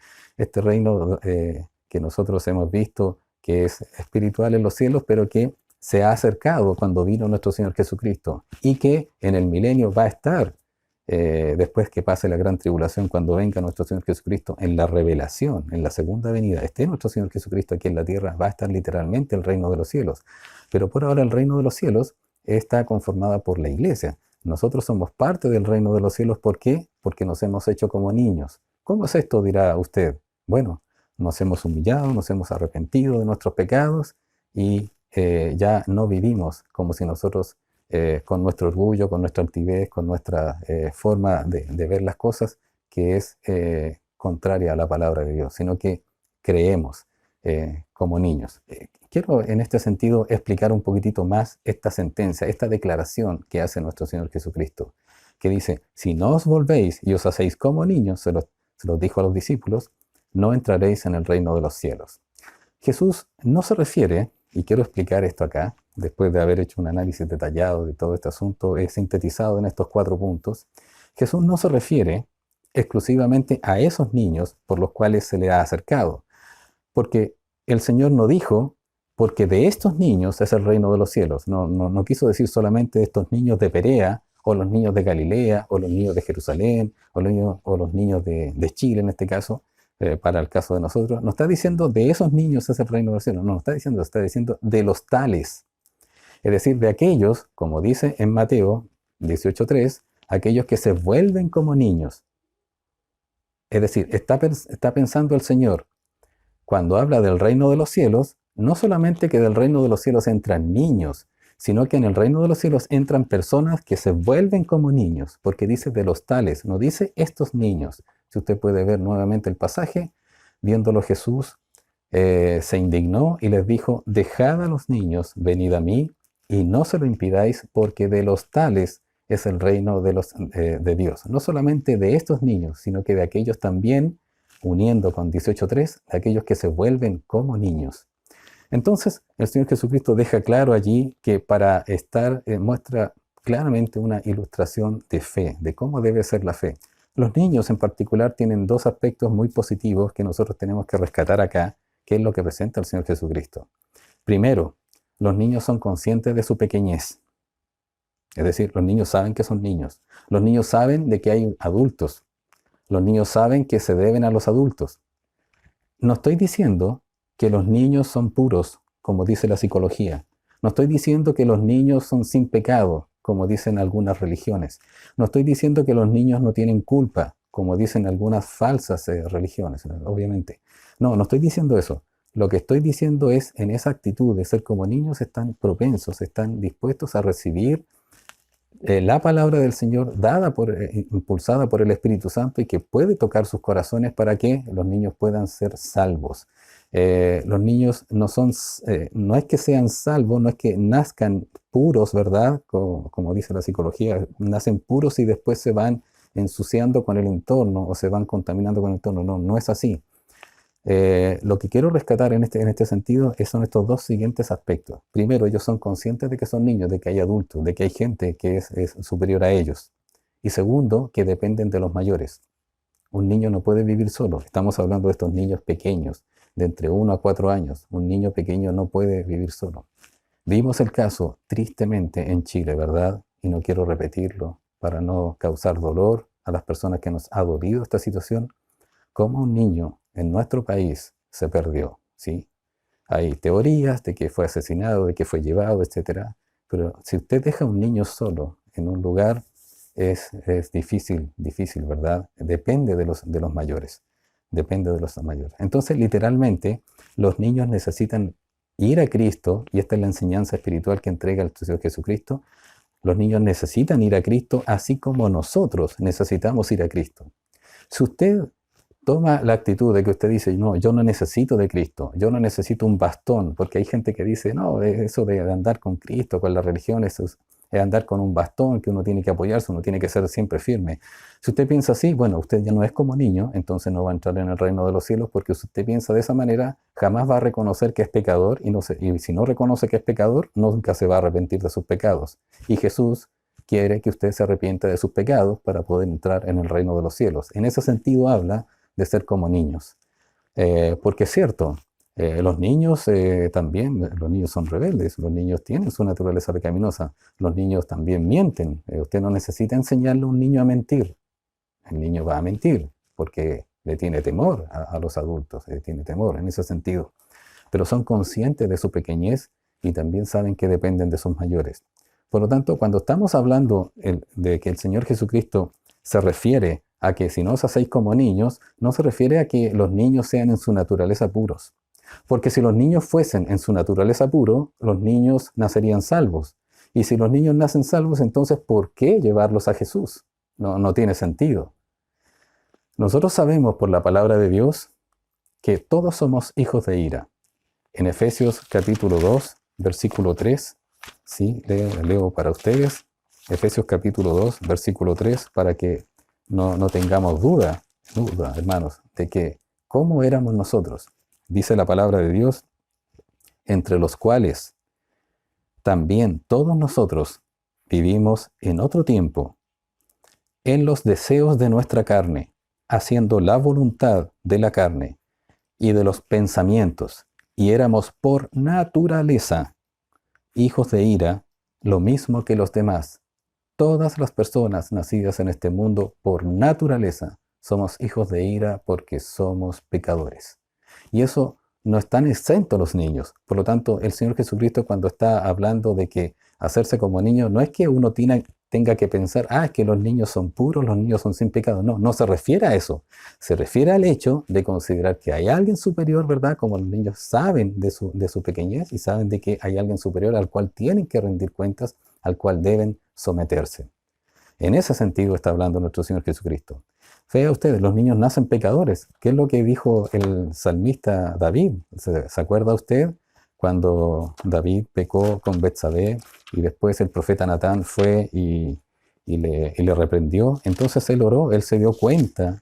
reino que nosotros hemos visto, que es espiritual en los cielos, pero que se ha acercado cuando vino nuestro Señor Jesucristo y que en el milenio va a estar después que pase la gran tribulación, cuando venga nuestro Señor Jesucristo en la revelación, en la segunda venida, esté nuestro Señor Jesucristo aquí en la tierra, va a estar literalmente el reino de los cielos. Pero por ahora el reino de los cielos está conformada por la iglesia. Nosotros somos parte del reino de los cielos. ¿Por qué? Porque nos hemos hecho como niños. ¿Cómo es esto?, dirá usted. Bueno, nos hemos humillado, nos hemos arrepentido de nuestros pecados y ya no vivimos como si nosotros con nuestro orgullo, con nuestra altivez, con nuestra forma de ver las cosas, que es contraria a la palabra de Dios, sino que creemos como niños. Quiero en este sentido explicar un poquitito más esta sentencia, esta declaración que hace nuestro Señor Jesucristo, que dice, si no os volvéis y os hacéis como niños, se los dijo a los discípulos, no entraréis en el reino de los cielos. Jesús no se refiere, y quiero explicar esto acá, después de haber hecho un análisis detallado de todo este asunto, sintetizado en estos 4 puntos, Jesús no se refiere exclusivamente a esos niños por los cuales se le ha acercado, porque el Señor no dijo, porque de estos niños es el reino de los cielos. No quiso decir solamente de estos niños de Perea, o los niños de Galilea, o los niños de Jerusalén, o los niños de Chile en este caso, para el caso de nosotros. No está diciendo de esos niños es el reino de los cielos, no, está diciendo de los tales. Es decir, de aquellos, como dice en Mateo 18:3, aquellos que se vuelven como niños. Es decir, está pensando el Señor, cuando habla del reino de los cielos, no solamente que del reino de los cielos entran niños, sino que en el reino de los cielos entran personas que se vuelven como niños, porque dice de los tales, no dice estos niños. Si usted puede ver nuevamente el pasaje, viéndolo Jesús se indignó y les dijo, dejad a los niños, venid a mí, y no se lo impidáis, porque de los tales es el reino de Dios. No solamente de estos niños, sino que de aquellos también, uniendo con 18:3, de aquellos que se vuelven como niños. Entonces, el Señor Jesucristo deja claro allí que para estar, muestra claramente una ilustración de fe, de cómo debe ser la fe. Los niños en particular tienen 2 aspectos muy positivos que nosotros tenemos que rescatar acá, que es lo que presenta el Señor Jesucristo. Primero, los niños son conscientes de su pequeñez. Es decir, los niños saben que son niños. Los niños saben de que hay adultos. Los niños saben que se deben a los adultos. No estoy diciendo que los niños son puros, como dice la psicología. No estoy diciendo que los niños son sin pecado, como dicen algunas religiones. No estoy diciendo que los niños no tienen culpa, como dicen algunas falsas religiones, obviamente. No estoy diciendo eso. Lo que estoy diciendo es, en esa actitud de ser como niños, están propensos, están dispuestos a recibir la palabra del Señor impulsada por el Espíritu Santo y que puede tocar sus corazones para que los niños puedan ser salvos. Los niños no es que sean salvos, no es que nazcan puros, ¿verdad? Como dice la psicología, nacen puros y después se van ensuciando con el entorno o se van contaminando con el entorno. No, no es así. Lo que quiero rescatar en este sentido son estos dos siguientes aspectos. Primero, ellos son conscientes de que son niños, de que hay adultos, de que hay gente que es superior a ellos. Y segundo, que dependen de los mayores. Un niño no puede vivir solo. Estamos hablando de estos niños pequeños, de entre 1 a 4 años. Un niño pequeño no puede vivir solo. Vimos el caso, tristemente, en Chile, ¿verdad? Y no quiero repetirlo para no causar dolor a las personas que nos ha dolido esta situación. Cómo un niño en nuestro país se perdió, ¿sí? Hay teorías de que fue asesinado, de que fue llevado, etc. Pero si usted deja a un niño solo en un lugar, es difícil, ¿verdad? Depende de los mayores. Depende de los mayores. Entonces, literalmente, los niños necesitan ir a Cristo, y esta es la enseñanza espiritual que entrega el Señor Jesucristo. Los niños necesitan ir a Cristo, así como nosotros necesitamos ir a Cristo. Si usted toma la actitud de que usted dice, no, yo no necesito de Cristo, yo no necesito un bastón, porque hay gente que dice, no, eso de andar con Cristo, con la religión, eso es andar con un bastón, que uno tiene que apoyarse, uno tiene que ser siempre firme. Si usted piensa así, bueno, usted ya no es como niño, entonces no va a entrar en el reino de los cielos, porque si usted piensa de esa manera, jamás va a reconocer que es pecador, y si no reconoce que es pecador, nunca se va a arrepentir de sus pecados. Y Jesús quiere que usted se arrepienta de sus pecados para poder entrar en el reino de los cielos. En ese sentido habla de ser como niños. Porque es cierto, los niños también, los niños son rebeldes, los niños tienen su naturaleza pecaminosa, los niños también mienten. Usted no necesita enseñarle a un niño a mentir. El niño va a mentir porque le tiene temor a los adultos, le tiene temor en ese sentido. Pero son conscientes de su pequeñez y también saben que dependen de sus mayores. Por lo tanto, cuando estamos hablando de que el Señor Jesucristo se refiere a que si no os hacéis como niños, no se refiere a que los niños sean en su naturaleza puros. Porque si los niños fuesen en su naturaleza puro, los niños nacerían salvos. Y si los niños nacen salvos, entonces ¿por qué llevarlos a Jesús? No tiene sentido. Nosotros sabemos por la palabra de Dios que todos somos hijos de ira. En Efesios capítulo 2, versículo 3, ¿sí? Leo para ustedes, Efesios capítulo 2, versículo 3, para que no tengamos duda, hermanos, de que cómo éramos nosotros. Dice la palabra de Dios, entre los cuales también todos nosotros vivimos en otro tiempo, en los deseos de nuestra carne, haciendo la voluntad de la carne y de los pensamientos, y éramos por naturaleza hijos de ira, lo mismo que los demás. Todas las personas nacidas en este mundo por naturaleza somos hijos de ira porque somos pecadores. Y eso no están exentos los niños. Por lo tanto, el Señor Jesucristo, cuando está hablando de que hacerse como niño, no es que uno tenga que pensar, es que los niños son puros, los niños son sin pecado. No, no se refiere a eso. Se refiere al hecho de considerar que hay alguien superior, ¿verdad? Como los niños saben de su pequeñez y saben de que hay alguien superior al cual tienen que rendir cuentas, al cual deben someterse. En ese sentido está hablando nuestro Señor Jesucristo. Vea ustedes, los niños nacen pecadores. ¿Qué es lo que dijo el salmista David? ¿Se acuerda usted cuando David pecó con Betsabé y después el profeta Natán fue y le reprendió? Entonces él oró, él se dio cuenta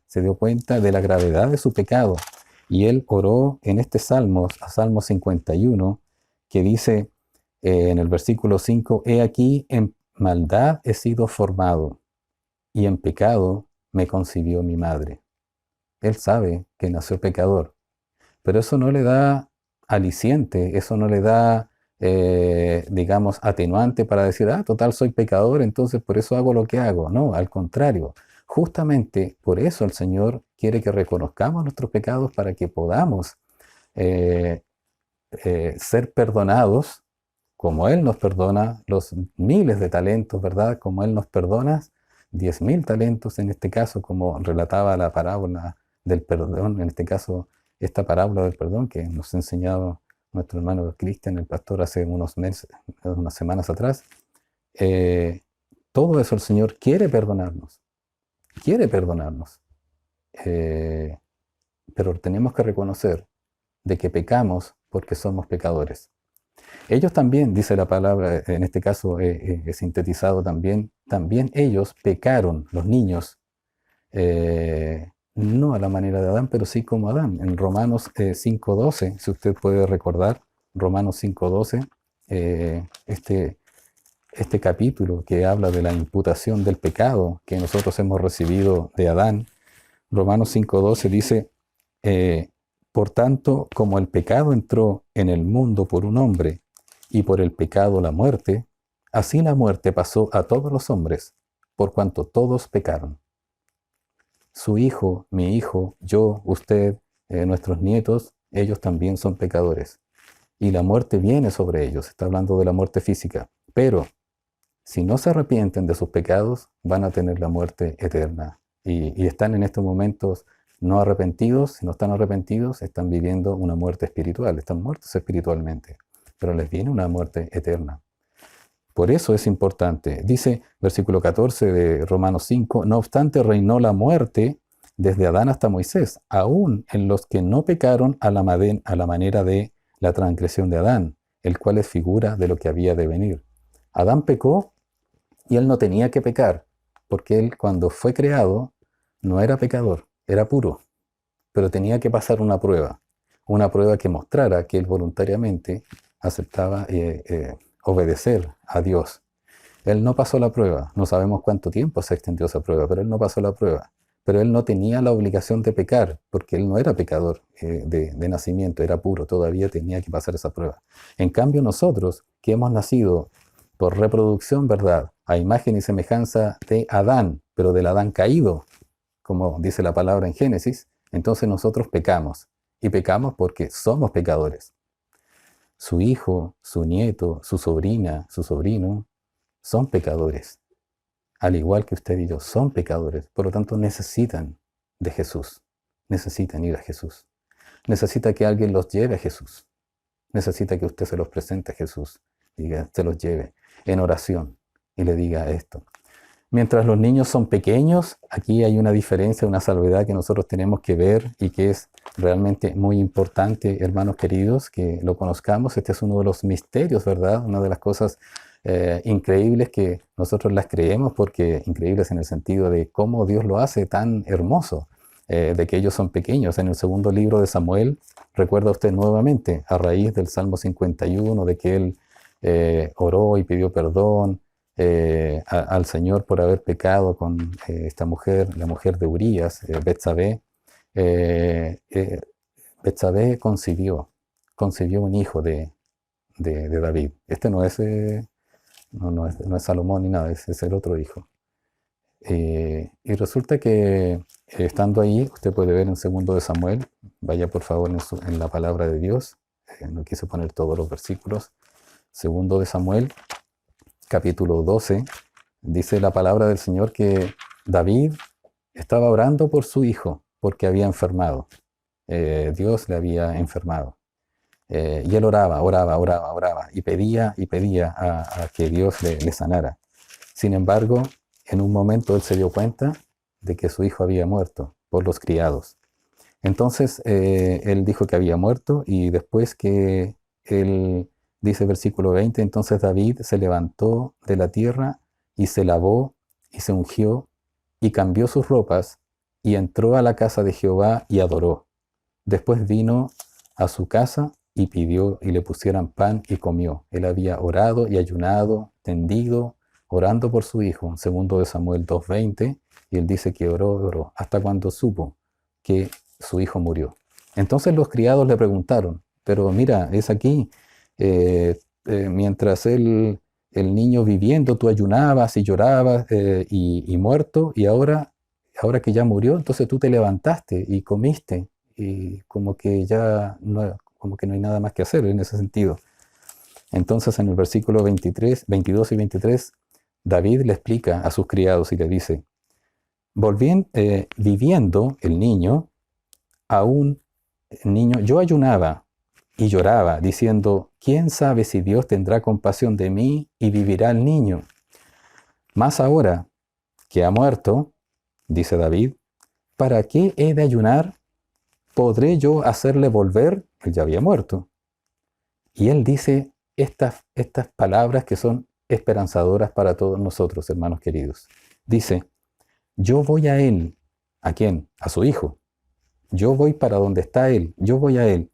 de la gravedad de su pecado. Y él oró en este Salmo 51, que dice en el versículo 5, he aquí en maldad he sido formado, y en pecado me concibió mi madre. Él sabe que nació pecador, pero eso no le da aliciente, eso no le da, digamos, atenuante para decir, total soy pecador, entonces por eso hago lo que hago. No, al contrario, justamente por eso el Señor quiere que reconozcamos nuestros pecados para que podamos ser perdonados, como Él nos perdona los miles de talentos, ¿verdad? Como Él nos perdona 10.000 talentos en este caso, como relataba la parábola del perdón, en este caso, esta parábola del perdón que nos ha enseñado nuestro hermano Cristian, el pastor, hace unas semanas atrás. todo eso el Señor quiere perdonarnos. Quiere perdonarnos. Pero tenemos que reconocer de que pecamos porque somos pecadores. Ellos también, dice la palabra, en este caso sintetizado también ellos pecaron, los niños, no a la manera de Adán, pero sí como Adán. En Romanos 5:12, si usted puede recordar, Romanos 5:12, este capítulo que habla de la imputación del pecado que nosotros hemos recibido de Adán, Romanos 5:12 dice, por tanto, como el pecado entró en el mundo por un hombre, y por el pecado la muerte, así la muerte pasó a todos los hombres, por cuanto todos pecaron. Su hijo, mi hijo, yo, usted, nuestros nietos, ellos también son pecadores. Y la muerte viene sobre ellos, está hablando de la muerte física. Pero si no se arrepienten de sus pecados, van a tener la muerte eterna. Y están en estos momentos no arrepentidos. Si no están arrepentidos, están viviendo una muerte espiritual, están muertos espiritualmente, pero les viene una muerte eterna. Por eso es importante. Dice, versículo 14 de Romanos 5, no obstante reinó la muerte desde Adán hasta Moisés, aún en los que no pecaron a la manera de la transgresión de Adán, el cual es figura de lo que había de venir. Adán pecó y él no tenía que pecar, porque él cuando fue creado no era pecador, era puro, pero tenía que pasar una prueba que mostrara que él voluntariamente aceptaba obedecer a Dios. Él no pasó la prueba, no sabemos cuánto tiempo se extendió esa prueba, pero él no pasó la prueba. Pero él no tenía la obligación de pecar, porque él no era pecador de nacimiento, era puro, todavía tenía que pasar esa prueba. En cambio nosotros, que hemos nacido por reproducción, ¿verdad?, a imagen y semejanza de Adán, pero del Adán caído, como dice la palabra en Génesis, entonces nosotros pecamos. Y pecamos porque somos pecadores. Su hijo, su nieto, su sobrina, su sobrino, son pecadores. Al igual que usted y yo, son pecadores. Por lo tanto, necesitan de Jesús. Necesitan ir a Jesús. Necesita que alguien los lleve a Jesús. Necesita que usted se los presente a Jesús y que se los lleve en oración y le diga esto. Mientras los niños son pequeños, aquí hay una diferencia, una salvedad que nosotros tenemos que ver y que es realmente muy importante, hermanos queridos, que lo conozcamos. Este es uno de los misterios, ¿verdad? Una de las cosas increíbles que nosotros las creemos, porque increíbles en el sentido de cómo Dios lo hace tan hermoso, de que ellos son pequeños. En el segundo libro de Samuel, recuerda usted nuevamente, a raíz del Salmo 51, de que él oró y pidió perdón al Señor por haber pecado con esta mujer, la mujer de Urías, Betsabé. Betsabé concibió un hijo de David. Este no es, no es Salomón ni nada, es el otro hijo. Y resulta que estando ahí, usted puede ver en 2 de Samuel, vaya por favor en la palabra de Dios, no quise poner todos los versículos, 2 de Samuel, capítulo 12, dice la palabra del Señor que David estaba orando por su hijo porque había enfermado. Dios le había enfermado. Y él oraba y pedía a que Dios le sanara. Sin embargo, en un momento él se dio cuenta de que su hijo había muerto por los criados. Entonces él dijo que había muerto y después que él, dice versículo 20, entonces David se levantó de la tierra y se lavó y se ungió y cambió sus ropas y entró a la casa de Jehová y adoró. Después vino a su casa y pidió y le pusieran pan y comió. Él había orado y ayunado, tendido, orando por su hijo. 2 de Samuel 2:20, y él dice que oró, hasta cuando supo que su hijo murió. Entonces los criados le preguntaron, pero mira, es aquí, mientras el niño viviendo, tú ayunabas y llorabas y muerto, y ahora que ya murió, entonces tú te levantaste y comiste, y como que ya no, como que no hay nada más que hacer en ese sentido. Entonces en el versículo 22 y 23, David le explica a sus criados y le dice, viviendo el niño, yo ayunaba y lloraba, diciendo, ¿quién sabe si Dios tendrá compasión de mí y vivirá el niño? Mas ahora que ha muerto, dice David, ¿para qué he de ayunar? ¿Podré yo hacerle volver? Él ya había muerto. Y él dice estas palabras que son esperanzadoras para todos nosotros, hermanos queridos. Dice, yo voy a él. ¿A quién? A su hijo. Yo voy para donde está él. Yo voy a él.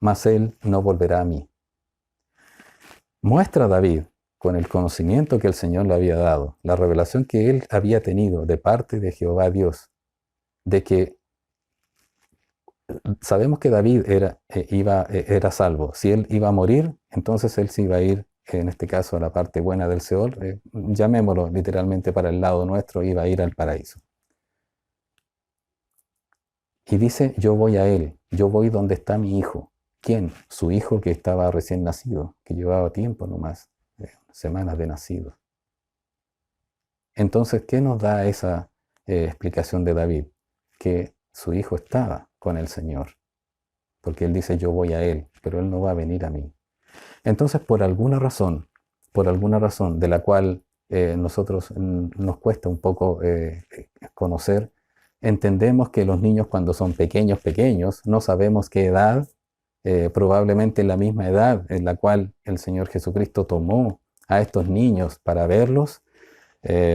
Mas él no volverá a mí. Muestra David, con el conocimiento que el Señor le había dado, la revelación que él había tenido de parte de Jehová Dios, de que sabemos que David era salvo. Si él iba a morir, entonces él se iba a ir, en este caso, a la parte buena del Seol, llamémoslo literalmente para el lado nuestro, iba a ir al paraíso. Y dice, yo voy a él, yo voy donde está mi hijo. ¿Quién? Su hijo que estaba recién nacido, que llevaba tiempo nomás, semanas de nacido. Entonces, ¿qué nos da esa explicación de David? Que su hijo estaba con el Señor. Porque él dice, yo voy a él, pero él no va a venir a mí. Entonces, por alguna razón de la cual nosotros nos cuesta un poco conocer, entendemos que los niños cuando son pequeños, no sabemos qué edad, probablemente la misma edad en la cual el Señor Jesucristo tomó a estos niños para verlos,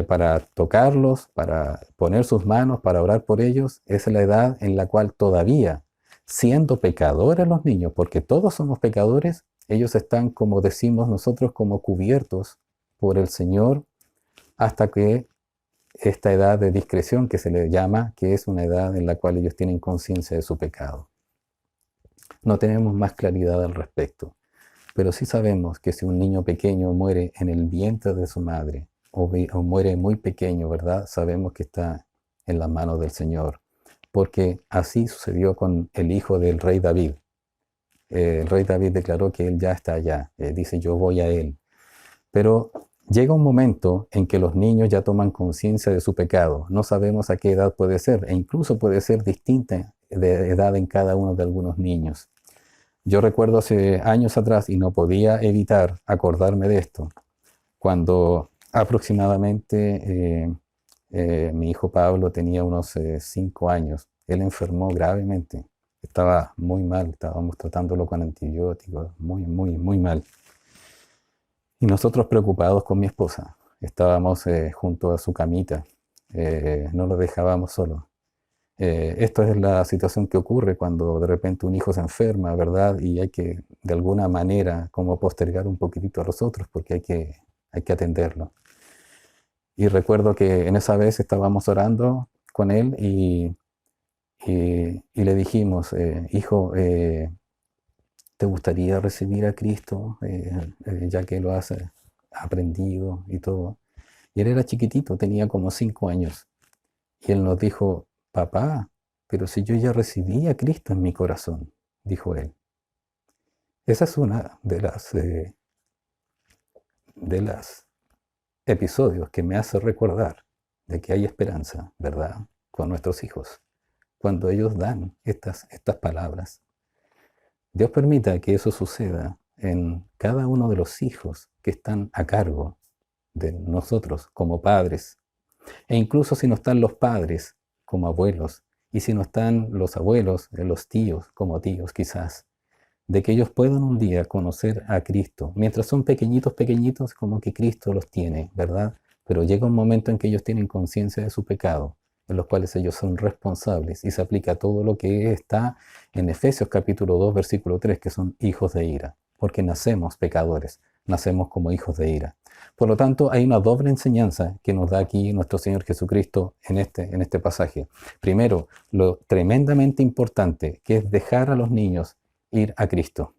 para tocarlos, para poner sus manos, para orar por ellos, es la edad en la cual todavía, siendo pecadores los niños, porque todos somos pecadores, ellos están, como decimos nosotros, como cubiertos por el Señor hasta que esta edad de discreción que se le llama, que es una edad en la cual ellos tienen conciencia de su pecado. No tenemos más claridad al respecto, pero sí sabemos que si un niño pequeño muere en el vientre de su madre, o muere muy pequeño, ¿verdad? Sabemos que está en las manos del Señor, porque así sucedió con el hijo del rey David. El rey David declaró que él ya está allá, dice yo voy a él. Pero llega un momento en que los niños ya toman conciencia de su pecado. No sabemos a qué edad puede ser, e incluso puede ser distinta de edad en cada uno de algunos niños. Yo recuerdo hace años atrás, y no podía evitar acordarme de esto, cuando aproximadamente mi hijo Pablo tenía unos 5 años. Él enfermó gravemente. Estaba muy mal, estábamos tratándolo con antibióticos, muy, muy, muy mal. Y nosotros preocupados con mi esposa, estábamos junto a su camita, no lo dejábamos solo. Esto es la situación que ocurre cuando de repente un hijo se enferma, ¿verdad? Y hay que, de alguna manera, como postergar un poquitito a los otros, porque hay que atenderlo. Y recuerdo que en esa vez estábamos orando con él y le dijimos, hijo, ¿te gustaría recibir a Cristo, ya que lo has aprendido y todo? Y él era chiquitito, tenía como 5 años. Y él nos dijo, papá, pero si yo ya recibí a Cristo en mi corazón, dijo él. Esa es una de las episodios que me hace recordar de que hay esperanza, ¿verdad?, con nuestros hijos, cuando ellos dan estas palabras. Dios permita que eso suceda en cada uno de los hijos que están a cargo de nosotros como padres, e incluso si no están los padres como abuelos, y si no están los abuelos, los tíos como tíos quizás, de que ellos puedan un día conocer a Cristo. Mientras son pequeñitos, como que Cristo los tiene, ¿verdad? Pero llega un momento en que ellos tienen conciencia de su pecado, en los cuales ellos son responsables, y se aplica todo lo que está en Efesios capítulo 2, versículo 3, que son hijos de ira, porque nacemos pecadores, nacemos como hijos de ira. Por lo tanto, hay una doble enseñanza que nos da aquí nuestro Señor Jesucristo en este pasaje. Primero, lo tremendamente importante que es dejar a los niños ir a Cristo.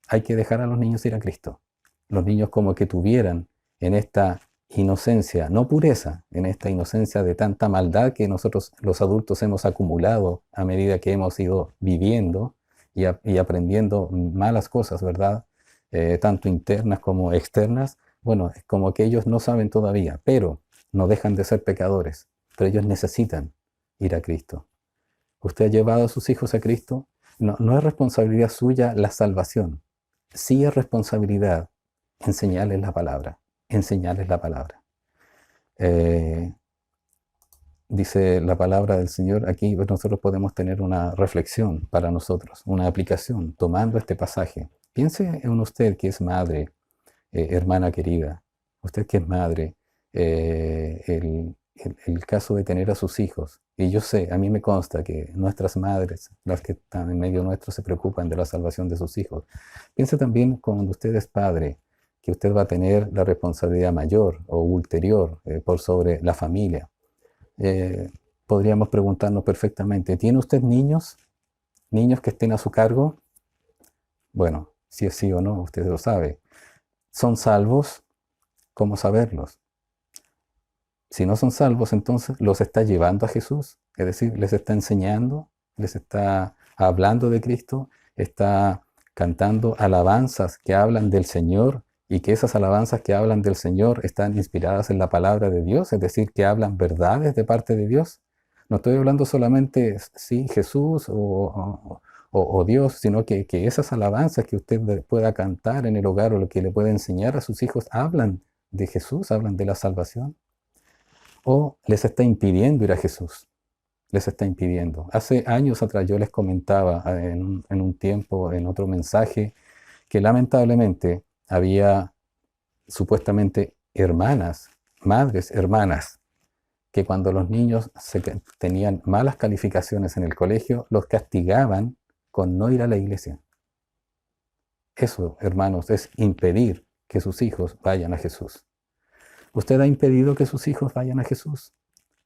Hay que dejar a los niños ir a Cristo. Los niños como que tuvieran en esta inocencia, no pureza, en esta inocencia de tanta maldad que nosotros los adultos hemos acumulado a medida que hemos ido viviendo y aprendiendo malas cosas, ¿verdad? Tanto internas como externas. Bueno, es como que ellos no saben todavía, pero no dejan de ser pecadores. Pero ellos necesitan ir a Cristo. ¿Usted ha llevado a sus hijos a Cristo? No es responsabilidad suya la salvación. Sí es responsabilidad enseñarles la palabra. Enseñarles la palabra. Eh, Dice la palabra del Señor, aquí nosotros podemos tener una reflexión para nosotros, una aplicación, tomando este pasaje. Piense en usted que es madre, hermana querida, usted que es madre, el caso de tener a sus hijos. Y yo sé, a mí me consta que nuestras madres, las que están en medio nuestro, se preocupan de la salvación de sus hijos. Piense también cuando usted es padre, que usted va a tener la responsabilidad mayor o ulterior por sobre la familia. eh, Podríamos preguntarnos perfectamente, ¿tiene usted niños? ¿Niños que estén a su cargo? Bueno, si es sí o no, usted lo sabe. ¿Son salvos? ¿Cómo saberlos? Si no son salvos, entonces los está llevando a Jesús, es decir, les está enseñando, les está hablando de Cristo, está cantando alabanzas que hablan del Señor y que esas alabanzas que hablan del Señor están inspiradas en la palabra de Dios, es decir, que hablan verdades de parte de Dios. No estoy hablando solamente, sí, Jesús o Dios, sino que esas alabanzas que usted pueda cantar en el hogar o lo que le pueda enseñar a sus hijos hablan de Jesús, hablan de la salvación. O les está impidiendo ir a Jesús, les está impidiendo. Hace años atrás yo les comentaba en un tiempo, en otro mensaje, que lamentablemente había supuestamente hermanas, madres hermanas, que cuando los niños tenían malas calificaciones en el colegio, los castigaban con no ir a la iglesia. Eso, hermanos, es impedir que sus hijos vayan a Jesús. ¿Usted ha impedido que sus hijos vayan a Jesús?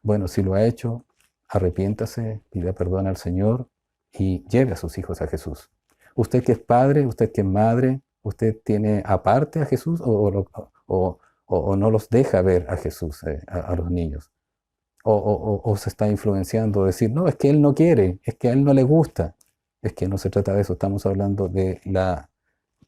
Bueno, si lo ha hecho, arrepiéntase, pida perdón al Señor y lleve a sus hijos a Jesús. Usted que es padre, usted que es madre, ¿usted tiene aparte a Jesús o no los deja ver a Jesús, a los niños? O se está influenciando, decir, no, es que él no quiere, es que a él no le gusta. Es que no se trata de eso, estamos hablando de la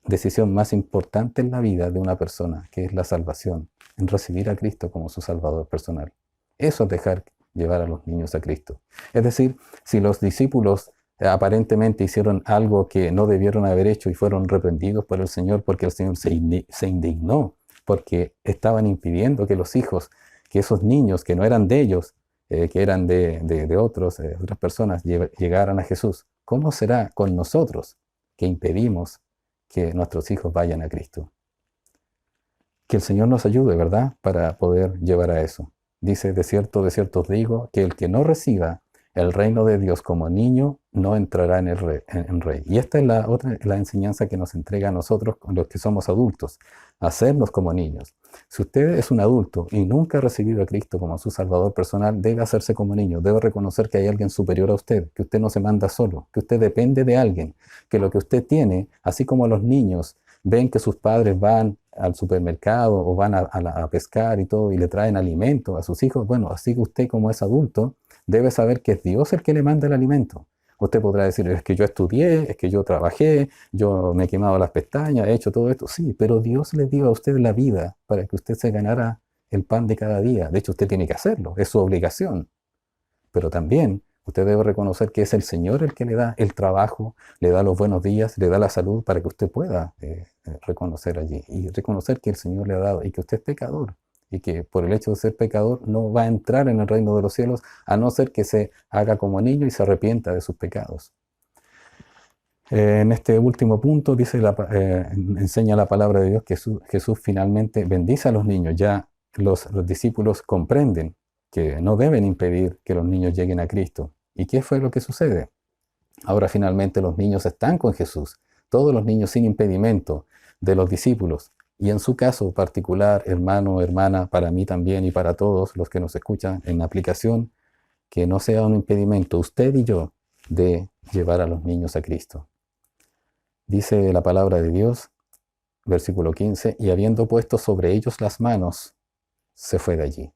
decisión más importante en la vida de una persona, que es la salvación, en recibir a Cristo como su Salvador personal. Eso es dejar llevar a los niños a Cristo. Es decir, si los discípulos aparentemente hicieron algo que no debieron haber hecho y fueron reprendidos por el Señor porque el Señor se indignó, porque estaban impidiendo que los hijos, que esos niños que no eran de ellos, que eran de otras personas, llegaran a Jesús. ¿Cómo será con nosotros que impedimos que nuestros hijos vayan a Cristo? Que el Señor nos ayude, ¿verdad?, para poder llevar a eso. Dice, de cierto os digo, que el que no reciba el reino de Dios como niño, no entrará en el rey. Y esta es la enseñanza que nos entrega a nosotros, los que somos adultos, hacernos como niños. Si usted es un adulto y nunca ha recibido a Cristo como su Salvador personal, debe hacerse como niño, debe reconocer que hay alguien superior a usted, que usted no se manda solo, que usted depende de alguien, que lo que usted tiene, así como los niños ven que sus padres van al supermercado o van a pescar y todo y le traen alimento a sus hijos, bueno, así que usted como es adulto debe saber que es Dios el que le manda el alimento. Usted podrá decir, es que yo estudié, es que yo trabajé, yo me he quemado las pestañas, he hecho todo esto. Sí, pero Dios le dio a usted la vida para que usted se ganara el pan de cada día. De hecho, usted tiene que hacerlo, es su obligación. Pero también usted debe reconocer que es el Señor el que le da el trabajo, le da los buenos días, le da la salud para que usted pueda reconocer allí. Y reconocer que el Señor le ha dado y que usted es pecador. Y que por el hecho de ser pecador no va a entrar en el reino de los cielos a no ser que se haga como niño y se arrepienta de sus pecados. En este último punto enseña la palabra de Dios que Jesús finalmente bendice a los niños. Ya los discípulos comprenden que no deben impedir que los niños lleguen a Cristo. ¿Y qué fue lo que sucede? Ahora finalmente los niños están con Jesús. Todos los niños sin impedimento de los discípulos. Y en su caso particular, hermano, hermana, para mí también y para todos los que nos escuchan en la aplicación, que no sea un impedimento, usted y yo, de llevar a los niños a Cristo. Dice la palabra de Dios, versículo 15, y habiendo puesto sobre ellos las manos, se fue de allí.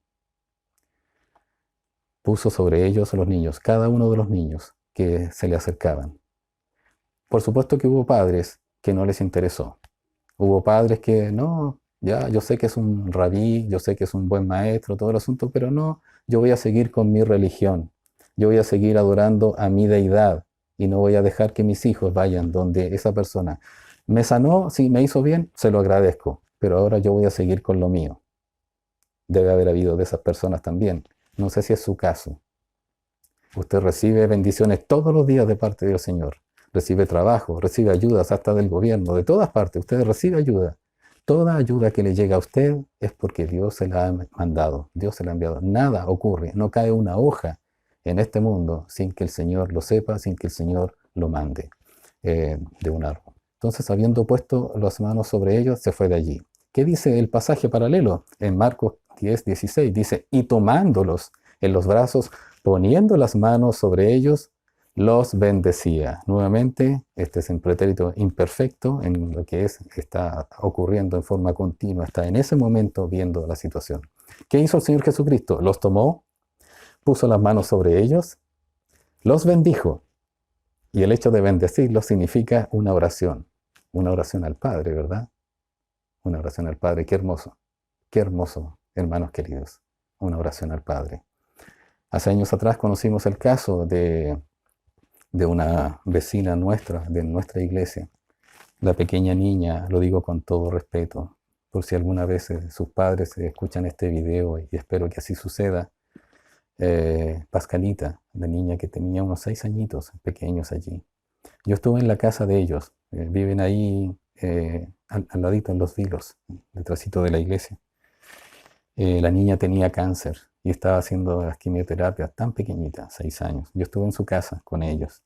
Puso sobre ellos a los niños, cada uno de los niños que se le acercaban. Por supuesto que hubo padres que no les interesó. Hubo padres que, no, ya, yo sé que es un rabí, yo sé que es un buen maestro, todo el asunto, pero no, yo voy a seguir con mi religión. Yo voy a seguir adorando a mi deidad y no voy a dejar que mis hijos vayan donde esa persona me sanó, sí, me hizo bien, se lo agradezco, pero ahora yo voy a seguir con lo mío. debe haber habido de esas personas también. No sé si es su caso. Usted recibe bendiciones todos los días de parte del Señor. Recibe trabajo, recibe ayudas hasta del gobierno, de todas partes. Usted recibe ayuda. Toda ayuda que le llega a usted es porque Dios se la ha mandado, Dios se la ha enviado. Nada ocurre, no cae una hoja en este mundo sin que el Señor lo sepa, sin que el Señor lo mande de un árbol. Entonces, habiendo puesto las manos sobre ellos, se fue de allí. ¿Qué dice el pasaje paralelo? En Marcos 10, 16 dice, y tomándolos en los brazos, poniendo las manos sobre ellos, los bendecía. Nuevamente, este es un pretérito imperfecto en lo que está ocurriendo en forma continua, está en ese momento viendo la situación. ¿Qué hizo el Señor Jesucristo? Los tomó, puso las manos sobre ellos, los bendijo. Y el hecho de bendecirlos significa una oración al Padre, ¿verdad? Una oración al Padre, qué hermoso, hermanos queridos, una oración al Padre. Hace años atrás conocimos el caso de una vecina nuestra, de nuestra iglesia, la pequeña niña, lo digo con todo respeto, por si alguna vez sus padres escuchan este video, y espero que así suceda. Pascalita, la niña que tenía unos 6 añitos, pequeños allí. Yo estuve en la casa de ellos, viven ahí al ladito en Los Vilos, detrásito de la iglesia. La niña tenía cáncer y estaba haciendo las quimioterapias tan pequeñita, 6 años. Yo estuve en su casa con ellos.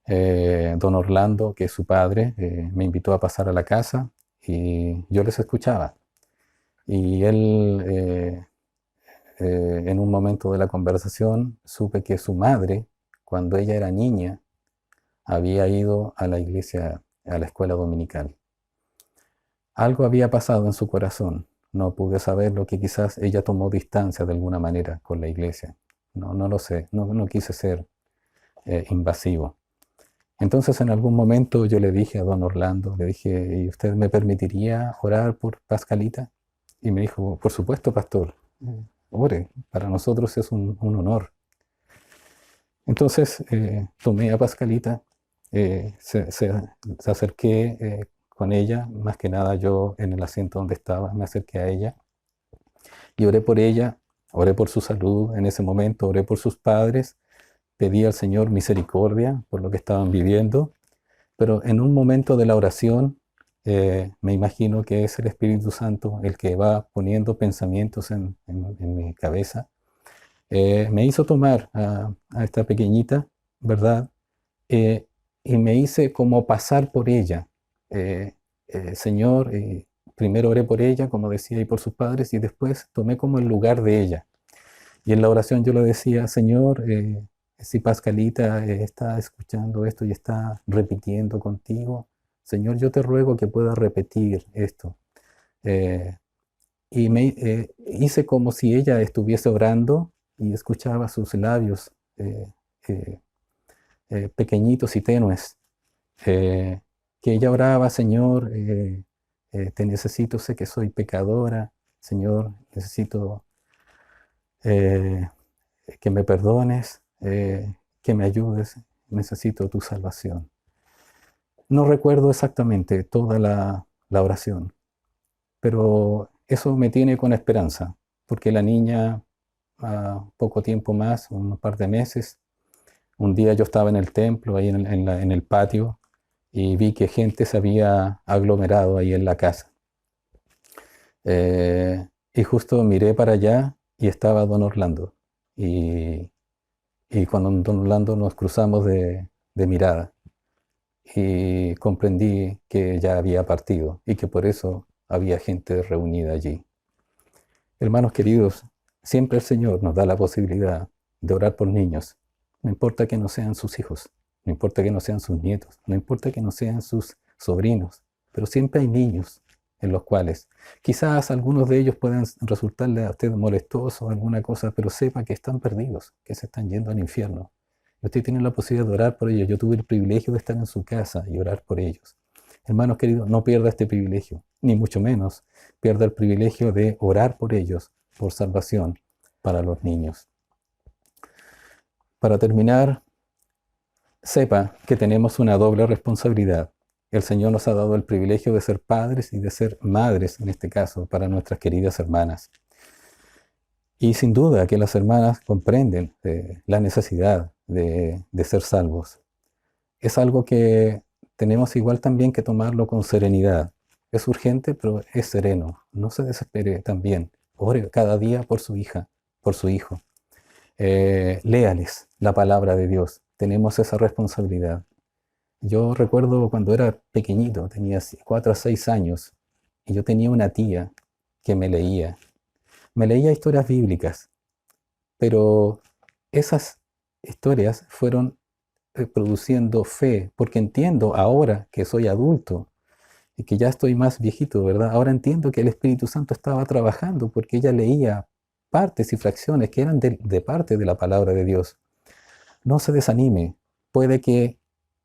Don Orlando, que es su padre, me invitó a pasar a la casa y yo les escuchaba. Y él, en un momento de la conversación, supe que su madre, cuando ella era niña, había ido a la iglesia, a la escuela dominical. Algo había pasado en su corazón. No pude saber lo que quizás ella tomó distancia de alguna manera con la iglesia. No lo sé, no quise ser invasivo. Entonces en algún momento yo le dije a don Orlando, le dije, ¿y usted me permitiría orar por Pascalita? Y me dijo, por supuesto, pastor, ore, para nosotros es un honor. Entonces tomé a Pascalita, se acerqué con ella, más que nada yo en el asiento donde estaba, me acerqué a ella y oré por ella, oré por su salud en ese momento, oré por sus padres, pedí al Señor misericordia por lo que estaban viviendo, pero en un momento de la oración, me imagino que es el Espíritu Santo el que va poniendo pensamientos en mi cabeza, me hizo tomar a esta pequeñita, ¿verdad? Y me hice como pasar por ella. Señor, primero oré por ella, como decía, y por sus padres, y después tomé como el lugar de ella. Y en la oración yo le decía, Señor, si Pascalita está escuchando esto y está repitiendo contigo, Señor, yo te ruego que pueda repetir esto. Y me hice como si ella estuviese orando y escuchaba sus labios pequeñitos y tenues. Que ella oraba, Señor, te necesito, sé que soy pecadora, Señor, necesito que me perdones, que me ayudes, necesito tu salvación. No recuerdo exactamente toda la oración, pero eso me tiene con esperanza, porque la niña, a poco tiempo más, un par de meses, un día yo estaba en el templo, ahí en el patio, y vi que gente se había aglomerado ahí en la casa. Y justo miré para allá y estaba don Orlando. Y con don Orlando nos cruzamos de mirada. Y comprendí que ya había partido y que por eso había gente reunida allí. Hermanos queridos, siempre el Señor nos da la posibilidad de orar por niños. No importa que no sean sus hijos, no importa que no sean sus nietos, no importa que no sean sus sobrinos, pero siempre hay niños en los cuales quizás algunos de ellos puedan resultarle a usted molestosos o alguna cosa, pero sepa que están perdidos, que se están yendo al infierno. Y usted tiene la posibilidad de orar por ellos. Yo tuve el privilegio de estar en su casa y orar por ellos. Hermanos queridos, no pierda este privilegio, ni mucho menos pierda el privilegio de orar por ellos, por salvación para los niños. Para terminar, sepa que tenemos una doble responsabilidad. El Señor nos ha dado el privilegio de ser padres y de ser madres, en este caso, para nuestras queridas hermanas. Y sin duda que las hermanas comprenden la necesidad de ser salvos. Es algo que tenemos igual también que tomarlo con serenidad. Es urgente, pero es sereno. No se desespere también. Ore cada día por su hija, por su hijo. Léales la palabra de Dios. Tenemos esa responsabilidad. Yo recuerdo cuando era pequeñito, tenía 4 a 6 años, y yo tenía una tía que me leía. Me leía historias bíblicas, pero esas historias fueron produciendo fe, porque entiendo ahora que soy adulto y que ya estoy más viejito, ¿verdad? Ahora entiendo que el Espíritu Santo estaba trabajando porque ella leía partes y fracciones que eran de parte de la palabra de Dios. No se desanime, puede que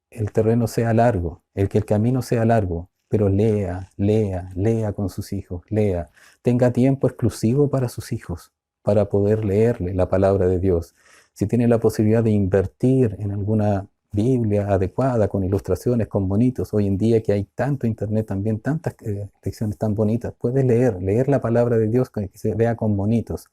el terreno sea largo, que el camino sea largo, pero lea, lea, lea con sus hijos, lea. Tenga tiempo exclusivo para sus hijos, para poder leerle la palabra de Dios. Si tiene la posibilidad de invertir en alguna Biblia adecuada, con ilustraciones, con bonitos, hoy en día que hay tanto internet también, tantas lecciones tan bonitas, puede leer la palabra de Dios que se vea con bonitos.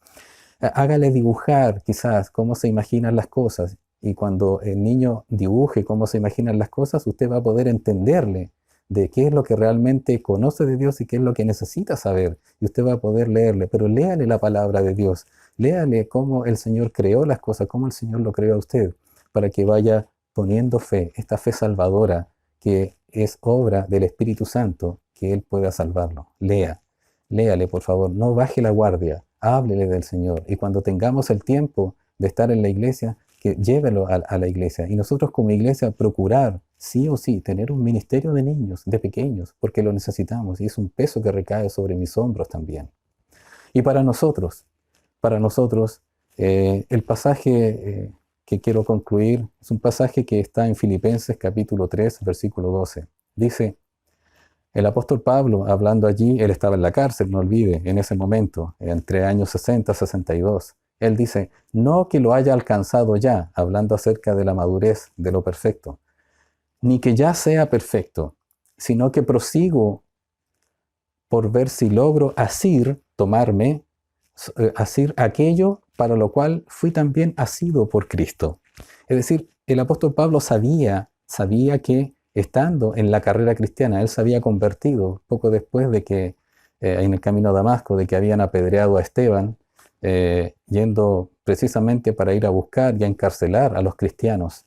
Hágale dibujar quizás cómo se imaginan las cosas, y cuando el niño dibuje cómo se imaginan las cosas, usted va a poder entenderle de qué es lo que realmente conoce de Dios y qué es lo que necesita saber, y usted va a poder leerle, pero léale la palabra de Dios, léale cómo el Señor creó las cosas, cómo el Señor lo creó a usted, para que vaya poniendo fe, esta fe salvadora que es obra del Espíritu Santo, que Él pueda salvarlo. Léale por favor, no baje la guardia, háblele del Señor, y cuando tengamos el tiempo de estar en la iglesia, que llévelo a la iglesia. Y nosotros como iglesia procurar, sí o sí, tener un ministerio de niños, de pequeños, porque lo necesitamos y es un peso que recae sobre mis hombros también. Y para nosotros, el pasaje que quiero concluir es un pasaje que está en Filipenses capítulo 3, versículo 12. Dice, el apóstol Pablo, hablando allí, él estaba en la cárcel, no olvide, en ese momento, entre años 60 y 62. Él dice, no que lo haya alcanzado ya, hablando acerca de la madurez, de lo perfecto, ni que ya sea perfecto, sino que prosigo por ver si logro tomarme, asir aquello para lo cual fui también asido por Cristo. Es decir, el apóstol Pablo sabía que estando en la carrera cristiana, él se había convertido poco después de que en el camino a Damasco, de que habían apedreado a Esteban, yendo precisamente para ir a buscar y a encarcelar a los cristianos.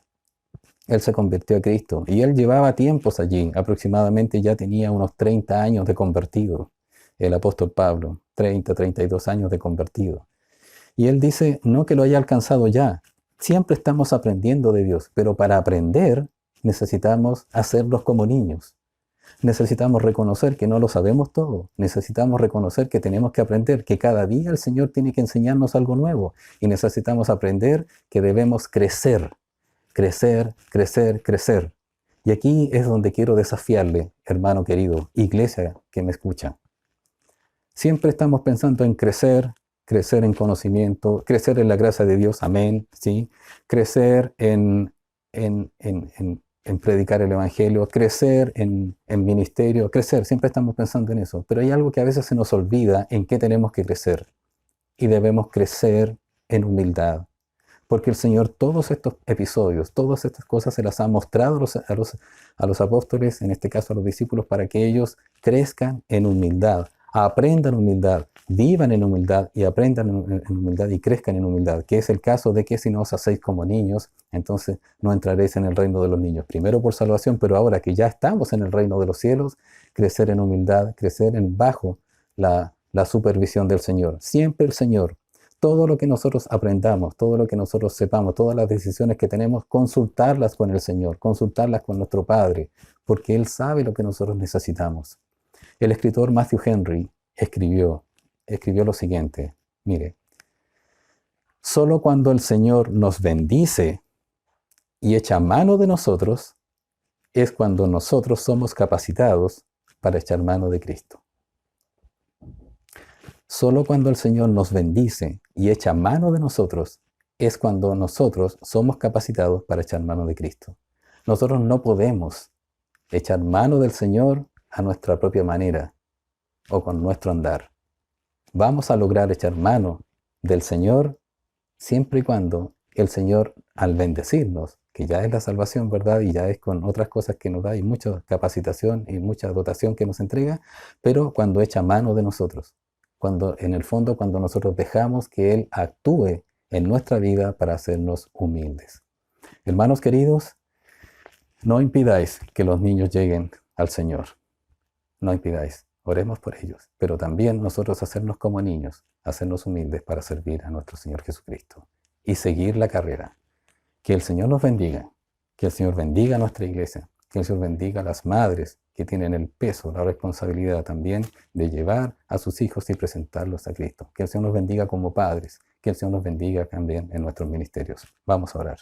Él se convirtió a Cristo y él llevaba tiempos allí, aproximadamente ya tenía unos 30 años de convertido, el apóstol Pablo, 30, 32 años de convertido. Y él dice, no que lo haya alcanzado ya, siempre estamos aprendiendo de Dios, pero para aprender necesitamos hacerlos como niños. Necesitamos reconocer que no lo sabemos todo. Necesitamos reconocer que tenemos que aprender, que cada día el Señor tiene que enseñarnos algo nuevo. Y necesitamos aprender que debemos crecer, crecer, crecer, crecer. Y aquí es donde quiero desafiarle, hermano querido, iglesia que me escucha. Siempre estamos pensando en crecer, crecer en conocimiento, crecer en la gracia de Dios, amén, ¿sí? Crecer en predicar el Evangelio, crecer en ministerio, crecer, siempre estamos pensando en eso. Pero hay algo que a veces se nos olvida en qué tenemos que crecer. Y debemos crecer en humildad. Porque el Señor todos estos episodios, todas estas cosas se las ha mostrado a los apóstoles, en este caso a los discípulos, para que ellos crezcan en humildad, aprendan humildad, vivan en humildad y aprendan en humildad y crezcan en humildad, que es el caso de que si no os hacéis como niños, entonces no entraréis en el reino de los niños. Primero por salvación, pero ahora que ya estamos en el reino de los cielos, crecer en humildad, crecer bajo la supervisión del Señor. Siempre el Señor. Todo lo que nosotros aprendamos, todo lo que nosotros sepamos, todas las decisiones que tenemos, consultarlas con el Señor, consultarlas con nuestro Padre, porque Él sabe lo que nosotros necesitamos. El escritor Matthew Henry escribió lo siguiente, mire, solo cuando el Señor nos bendice y echa mano de nosotros, es cuando nosotros somos capacitados para echar mano de Cristo. Solo cuando el Señor nos bendice y echa mano de nosotros, es cuando nosotros somos capacitados para echar mano de Cristo. Nosotros no podemos echar mano del Señor a nuestra propia manera o con nuestro andar. Vamos a lograr echar mano del Señor siempre y cuando el Señor, al bendecirnos, que ya es la salvación, ¿verdad? Y ya es con otras cosas que nos da y mucha capacitación y mucha dotación que nos entrega, pero cuando echa mano de nosotros, cuando en el fondo, cuando nosotros dejamos que Él actúe en nuestra vida para hacernos humildes. Hermanos queridos, no impidáis que los niños lleguen al Señor. No impidáis. Oremos por ellos. Pero también nosotros hacernos como niños, hacernos humildes para servir a nuestro Señor Jesucristo y seguir la carrera. Que el Señor nos bendiga. Que el Señor bendiga a nuestra iglesia. Que el Señor bendiga a las madres que tienen el peso, la responsabilidad también de llevar a sus hijos y presentarlos a Cristo. Que el Señor nos bendiga como padres. Que el Señor nos bendiga también en nuestros ministerios. Vamos a orar.